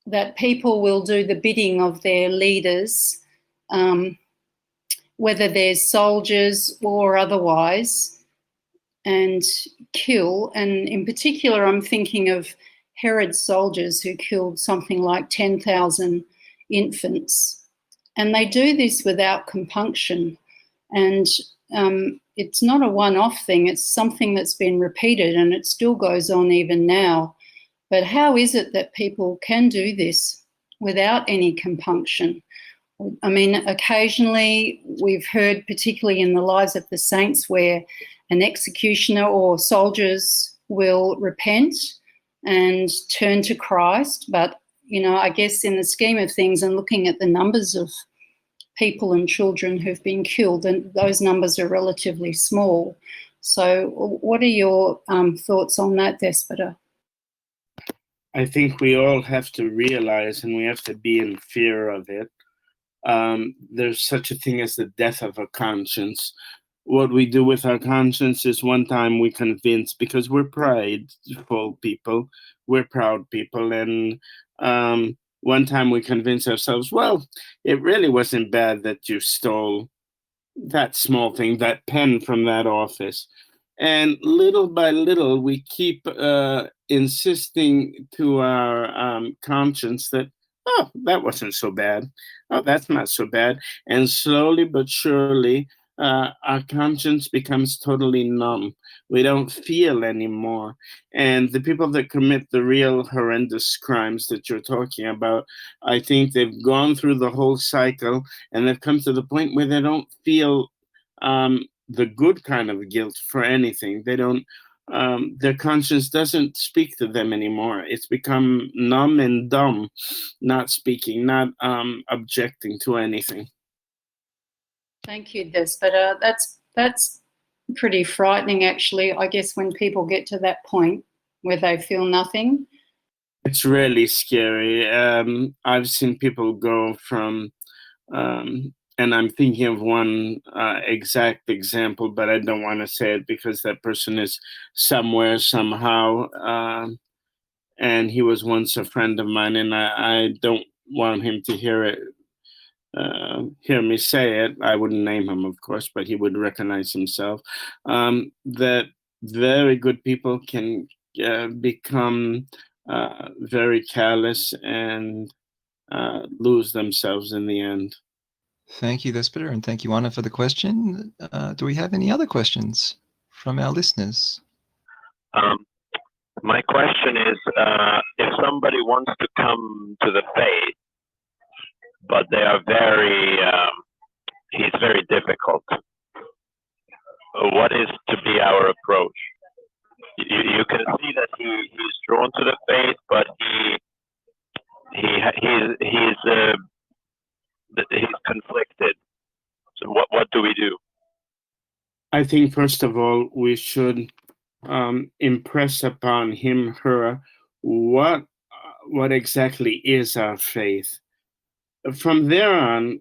that people will do the bidding of their leaders, whether they're soldiers or otherwise, and kill? And in particular, I'm thinking of Herod's soldiers who killed something like 10,000 infants. And they do this without compunction. And it's not a one-off thing. It's something that's been repeated, and it still goes on even now. But how is it that people can do this without any compunction? I mean, occasionally we've heard, particularly in the lives of the saints, where an executioner or soldiers will repent and turn to Christ. But, you know, I guess in the scheme of things and looking at the numbers of people and children who've been killed, and those numbers are relatively small. So what are your thoughts on that, Despota? I think we all have to realize, and we have to be in fear of it. There's such a thing as the death of a conscience. What we do with our conscience is one time we convince, because we're prideful people, we're proud people, and one time we convince ourselves, well, it really wasn't bad that you stole that small thing, that pen from that office. And little by little, we keep insisting to our conscience that, oh, that wasn't so bad. Oh, that's not so bad. And slowly but surely, our conscience becomes totally numb. We don't feel anymore. And the people that commit the real horrendous crimes that you're talking about, I think they've gone through the whole cycle, and they've come to the point where they don't feel the good kind of guilt for anything. They don't, their conscience doesn't speak to them anymore. It's become numb and dumb, not speaking, not objecting to anything. Thank you, Despota. That's pretty frightening, actually, I guess, when people get to that point where they feel nothing. It's really scary. I've seen people go from and I'm thinking of one exact example, but I don't want to say it because that person is somewhere, somehow. And he was once a friend of mine, and I don't want him to hear me say it. I wouldn't name him, of course, but he would recognize himself. That very good people can become very callous and lose themselves in the end. Thank you, Despota, and thank you, Anna, for the question. Do we have any other questions from our listeners? My question is, if somebody wants to come to the faith, but they are he's very difficult, what is to be our approach? You can see that he's drawn to the faith, but he's conflicted. So what do we do? I think first of all we should impress upon him, her, what exactly is our faith. from there on,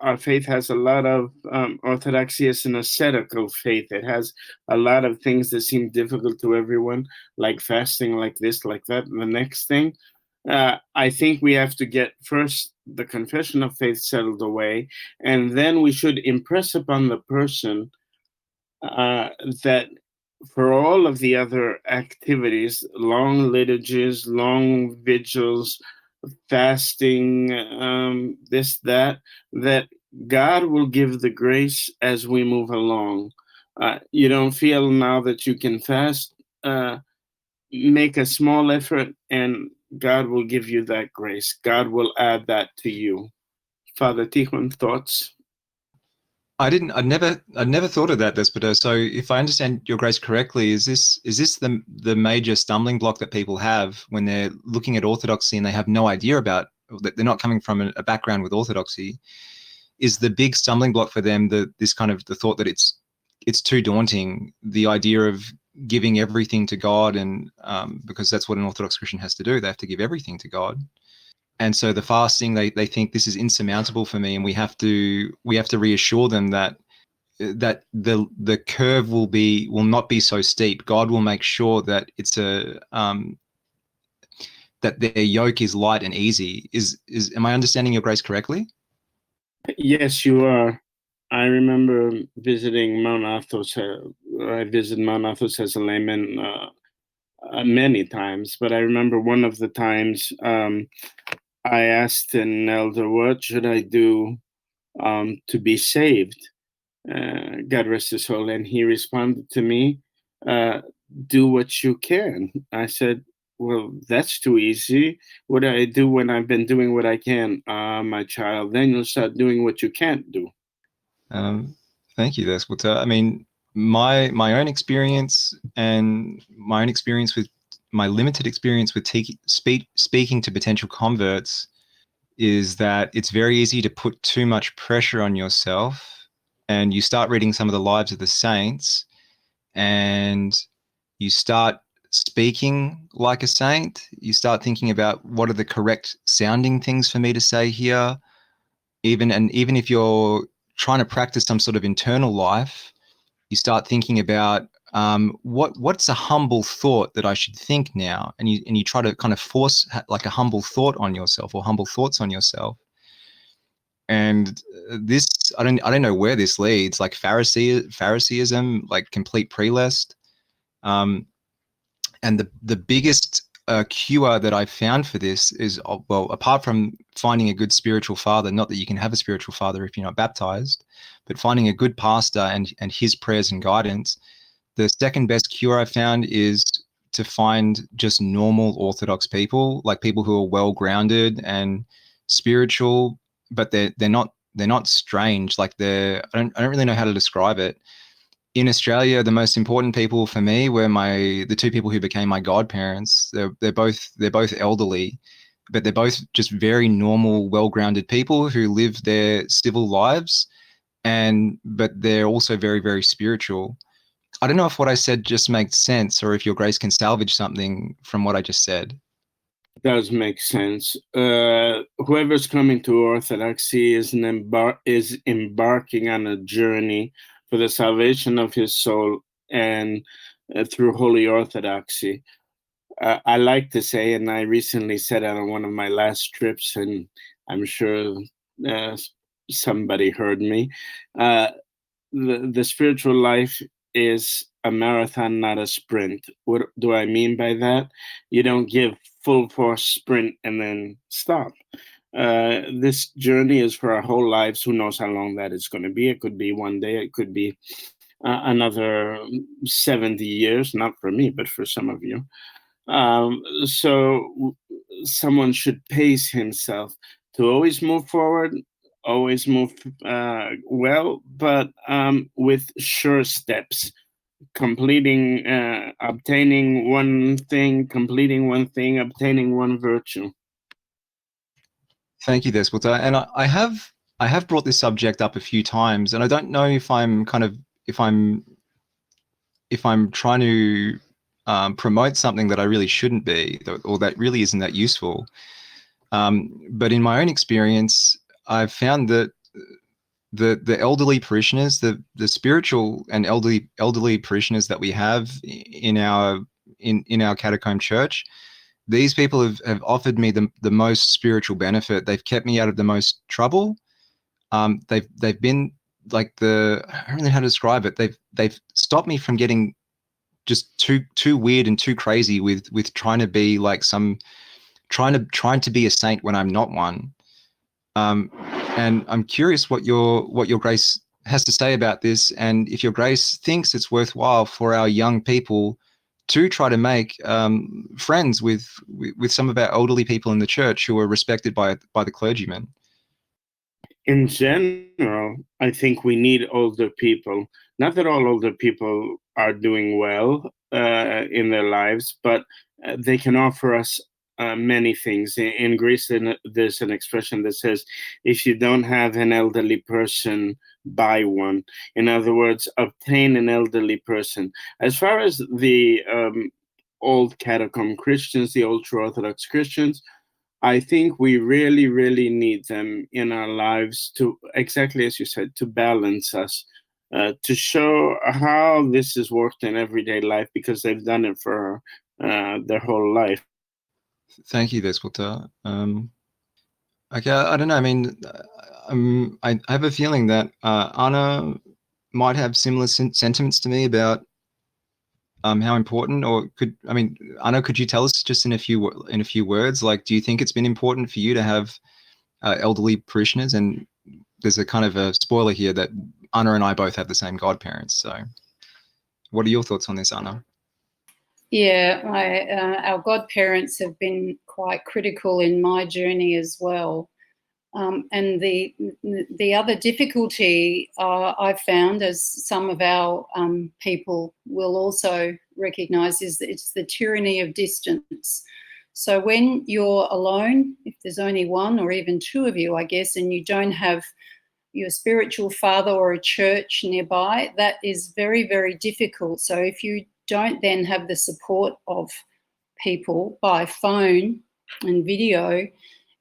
our faith has a lot of orthodoxy is an ascetical faith. It has a lot of things that seem difficult to everyone, like fasting, like this, like that. The next thing, I think we have to get first the confession of faith settled away, and then we should impress upon the person that for all of the other activities, long liturgies, long vigils, fasting, this, that God will give the grace as we move along. You don't feel now that you can fast, make a small effort and God will give you that grace. God will add that to you. Father Tijuan, thoughts? I'd never thought of that, Despoto. So if I understand your grace correctly, is this the major stumbling block that people have when they're looking at orthodoxy and they have no idea about that, they're not coming from a background with orthodoxy? Is the big stumbling block for them the thought that it's too daunting, the idea of giving everything to God, and because that's what an Orthodox Christian has to do, they have to give everything to God. And so the fasting, they think this is insurmountable for me, and we have to reassure them that the curve will not be so steep. God will make sure that it's that their yoke is light and easy. Am I understanding your grace correctly? Yes, you are. I remember visiting Mount Athos. I visited Mount Athos as a layman many times, but I remember one of the times I asked an elder, what should I do to be saved? God rest his soul. And he responded to me, do what you can. I said, well, that's too easy. What do I do when I've been doing what I can? My child, then you'll start doing what you can't do. Thank you, Despoto. I mean, my own experience and my own experience with my limited experience with speaking to potential converts is that it's very easy to put too much pressure on yourself, and you start reading some of the lives of the saints and you start speaking like a saint. You start thinking about what are the correct sounding things for me to say here. Even if you're trying to practice some sort of internal life, you start thinking about what's a humble thought that I should think now, and you try to kind of force like a humble thought on yourself or humble thoughts on yourself. And this, I don't know where this leads, like Phariseeism, like complete prelest. And the biggest cure that I've found for this is, well, apart from finding a good spiritual father, not that you can have a spiritual father if you're not baptized, but finding a good pastor and his prayers and guidance. The second best cure I found is to find just normal Orthodox people, like people who are well grounded and spiritual, but they're not strange. Like I don't really know how to describe it. In Australia, the most important people for me were the two people who became my godparents. They're both elderly, but they're both just very normal, well-grounded people who live their civil lives, but they're also very, very spiritual. I don't know if what I said just makes sense, or if your grace can salvage something from what I just said. Does make sense. Whoever's coming to Orthodoxy is embarking on a journey for the salvation of his soul, and through Holy Orthodoxy. I like to say, and I recently said it on one of my last trips, and I'm sure somebody heard me. The spiritual life is a marathon, not a sprint. What do I mean by that? You don't give full force sprint and then stop. This journey is for our whole lives. Who knows how long that is going to be? It could be one day. It could be another 70 years. Not for me, but for some of you. So someone should pace himself to always move forward, always move well, but with sure steps, obtaining one thing, completing one thing, obtaining one virtue. Thank you, Despota. And I have brought this subject up a few times, and I don't know if I'm trying to promote something that I really shouldn't be, or that really isn't that useful. But in my own experience, I've found that the elderly parishioners, the spiritual and elderly parishioners that we have in our catacomb church, these people have offered me the most spiritual benefit. They've kept me out of the most trouble. They've been like I don't know how to describe it. They've stopped me from getting just too weird and too crazy with trying to be like trying to be a saint when I'm not one. And I'm curious what your grace has to say about this, and if your grace thinks it's worthwhile for our young people to try to make friends with some of our elderly people in the church who are respected by the clergymen. In general, I think we need older people. Not that all older people are doing well in their lives, but they can offer us many things. In Greece, there's an expression that says, if you don't have an elderly person, buy one. In other words, obtain an elderly person. As far as the old catacomb Christians, the ultra-Orthodox Christians, I think we really, really need them in our lives to, exactly as you said, to balance us, to show how this has worked in everyday life, because they've done it for their whole life. Thank you, Despota. Okay, I don't know. I mean, I have a feeling that Anna might have similar sentiments to me about how important, or Anna, could you tell us just in a few words, like, do you think it's been important for you to have elderly parishioners? And there's a kind of a spoiler here that Anna and I both have the same godparents. So what are your thoughts on this, Anna? Yeah, our godparents have been quite critical in my journey as well. And the other difficulty I've found, as some of our people will also recognise, is that it's the tyranny of distance. So when you're alone, if there's only one or even two of you, I guess, and you don't have your spiritual father or a church nearby, that is very, very difficult. So if you don't then have the support of people by phone and video,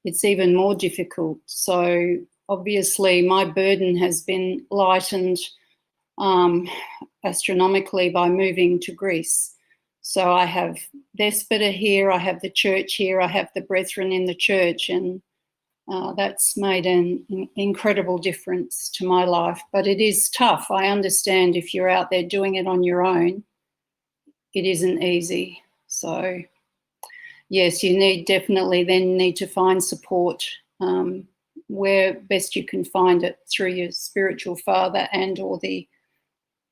it's even more difficult. So obviously my burden has been lightened astronomically by moving to Greece. So I have Despota here, I have the church here, I have the brethren in the church, and that's made an incredible difference to my life. But it is tough. I understand if you're out there doing it on your own, it isn't easy. So yes, you definitely need to find support where best you can find it, through your spiritual father and or the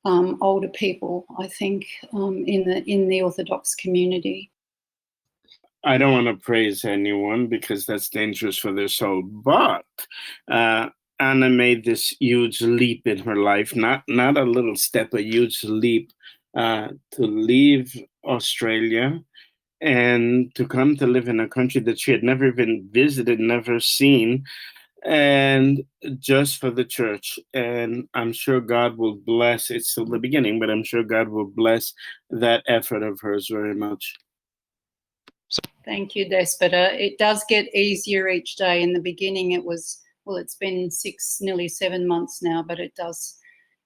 older people, I think, in the Orthodox community. I don't want to praise anyone because that's dangerous for their soul, but Anna made this huge leap in her life, not a little step, a huge leap to leave Australia and to come to live in a country that she had never even visited, never seen, and just for the church. And I'm sure God will bless, it's still the beginning, but I'm sure God will bless that effort of hers very much. Thank you, Despota. It does get easier each day. In the beginning it was, well, it's been nearly 7 months now, but it does,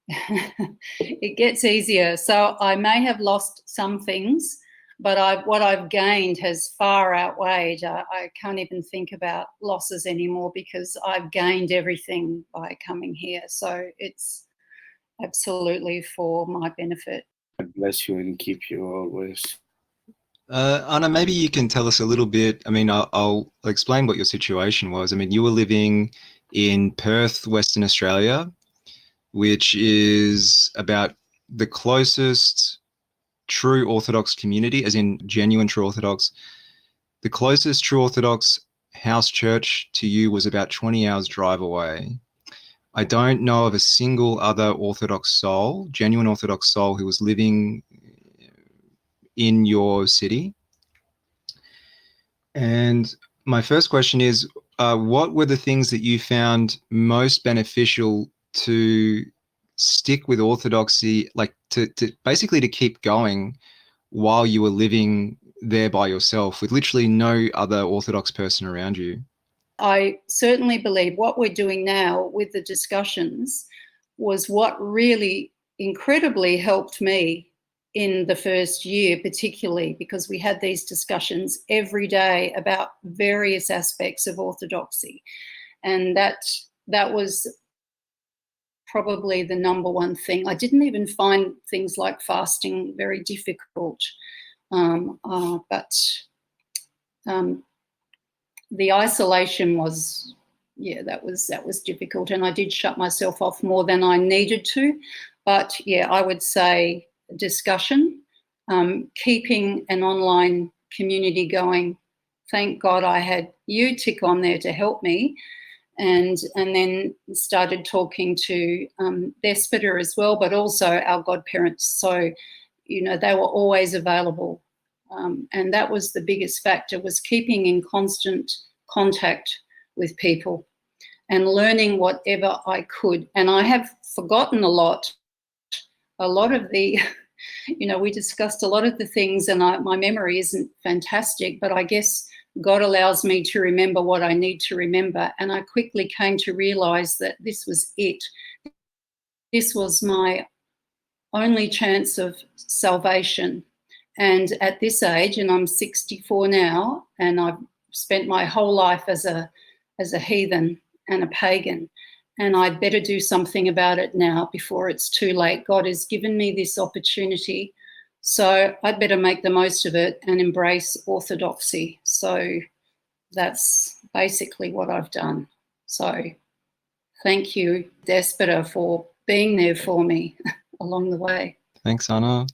it gets easier. So I may have lost some things, but what I've gained has far outweighed. I can't even think about losses anymore because I've gained everything by coming here. So it's absolutely for my benefit. God bless you and keep you always. Anna, maybe you can tell us a little bit. I mean, I'll explain what your situation was. I mean, you were living in Perth, Western Australia, which is about the closest true Orthodox community, as in genuine true Orthodox. The closest true Orthodox house church to you was about 20 hours drive away. I don't know of a single other Orthodox soul, genuine Orthodox soul, who was living in your city. And my first question is, what were the things that you found most beneficial to stick with Orthodoxy, like to basically to keep going while you were living there by yourself with literally no other Orthodox person around you? I certainly believe what we're doing now with the discussions was what really incredibly helped me in the first year, particularly because we had these discussions every day about various aspects of orthodoxy. And that was probably the number one thing. I didn't even find things like fasting very difficult, but the isolation was, yeah, that was difficult, and I did shut myself off more than I needed to. But yeah, I would say discussion, keeping an online community going. Thank God I had you tick on there to help me, and then started talking to Despota as well, but also our godparents. So, you know, they were always available. And that was the biggest factor, was keeping in constant contact with people and learning whatever I could. And I have forgotten a lot of the, you know, we discussed a lot of the things, and my memory isn't fantastic, but I guess God allows me to remember what I need to remember. And I quickly came to realize that this was it. This was my only chance of salvation. And at this age, and I'm 64 now, and I've spent my whole life as a heathen and a pagan, and I'd better do something about it now before it's too late. God has given me this opportunity, so I'd better make the most of it and embrace orthodoxy. So that's basically what I've done. So thank you, Despota, for being there for me along the way. Thanks, Anna.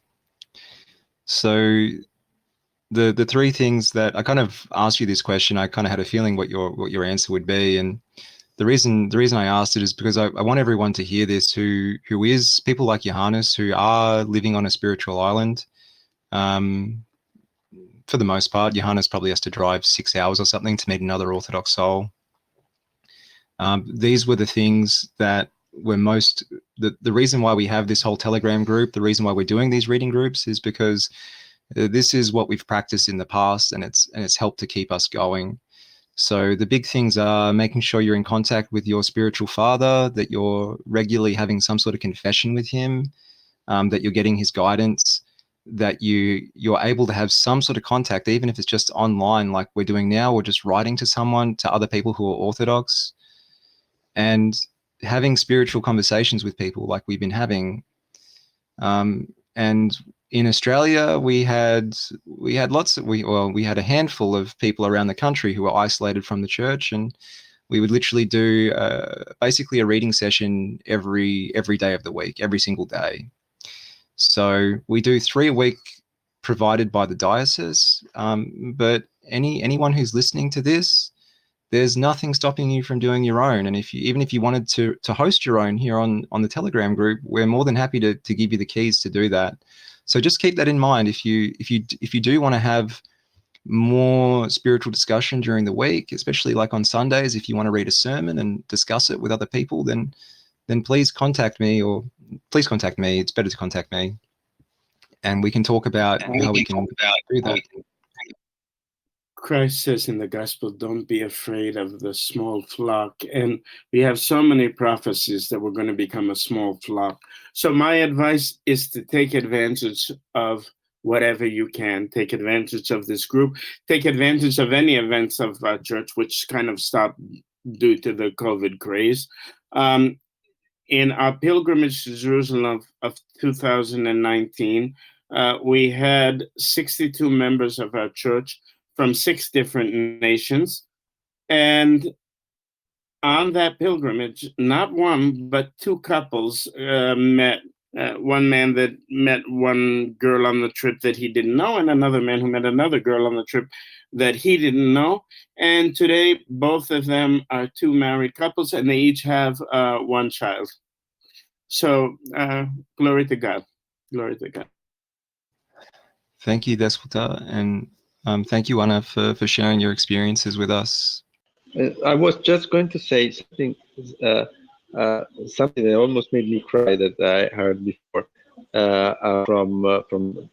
So the three things that I kind of asked you this question, I kind of had a feeling what your answer would be, and the reason I asked it is because I want everyone to hear this who is people like Johannes, who are living on a spiritual island. For the most part, Johannes probably has to drive 6 hours or something to meet another Orthodox soul. These were the things that were most, the reason why we have this whole Telegram group, the reason why we're doing these reading groups is because this is what we've practiced in the past, and it's helped to keep us going. So the big things are making sure you're in contact with your spiritual father, that you're regularly having some sort of confession with him, that you're getting his guidance, that you're able to have some sort of contact, even if it's just online like we're doing now, or just writing to someone, to other people who are Orthodox, and having spiritual conversations with people like we've been having. And in Australia, we had a handful of people around the country who were isolated from the church, and we would literally do basically a reading session every day of the week, every single day. So we do 3 a week provided by the diocese, but anyone who's listening to this, there's nothing stopping you from doing your own. And even if you wanted to host your own here on the Telegram group, we're more than happy to give you the keys to do that. So just keep that in mind. If you do want to have more spiritual discussion during the week, especially like on Sundays, if you want to read a sermon and discuss it with other people, then please contact me, It's better to contact me, and we can talk about how we can do that. Christ says in the gospel, don't be afraid of the small flock. And we have so many prophecies that we're going to become a small flock. So my advice is to take advantage of whatever you can. Take advantage of this group. Take advantage of any events of our church, which kind of stopped due to the COVID craze. In our pilgrimage to Jerusalem of 2019, we had 62 members of our church from 6 different nations. And on that pilgrimage, not one, but 2 couples met. One man that met one girl on the trip that he didn't know, and another man who met another girl on the trip that he didn't know. And today, both of them are 2 married couples, and they each have 1 child. So glory to God. Glory to God. Thank you, Despota, and thank you, Anna, for sharing your experiences with us. I was just going to say something that almost made me cry that I heard before from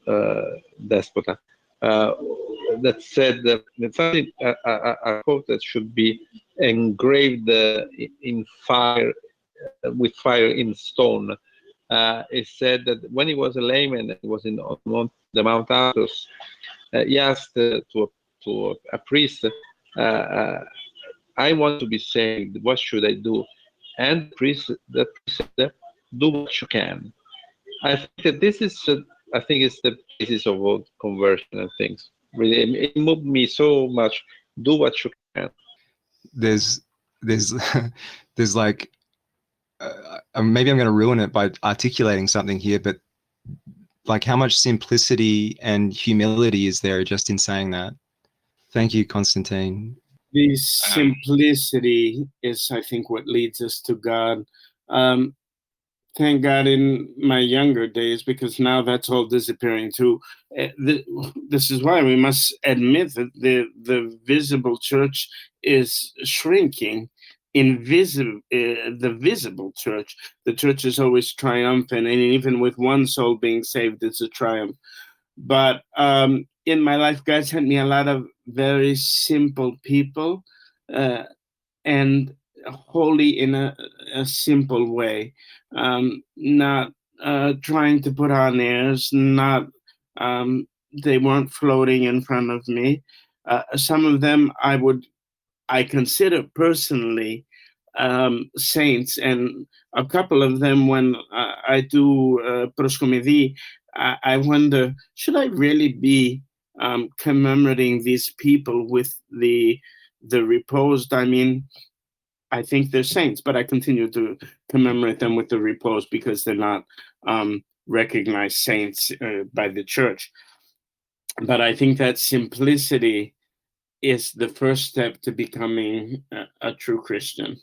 Despota, that said that something a quote that should be engraved in fire, with fire in stone. It said that when he was a layman, he was in the Mount Athos. He asked to a priest, "I want to be saved. What should I do?" And the priest said, "Do what you can." I think that this is, I think, it's the basis of all conversion and things. Really, it moved me so much. Do what you can. There's there's like maybe I'm going to ruin it by articulating something here, but like how much simplicity and humility is there just in saying that? Thank you, Constantine. The simplicity is, I think, what leads us to God. Thank God in my younger days, because now that's all disappearing too. This is why we must admit that the visible church is shrinking. The visible church, the church is always triumphant, and even with one soul being saved, it's a triumph. But in my life, God sent me a lot of very simple people, and holy in a simple way, not trying to put on airs, not they weren't floating in front of me. Some of them I consider personally saints, and a couple of them, when I do proskomedie, I wonder, should I really be commemorating these people with the reposed? I mean, I think they're saints, but I continue to commemorate them with the repose because they're not recognized saints by the church. But I think that simplicity is the first step to becoming a true Christian.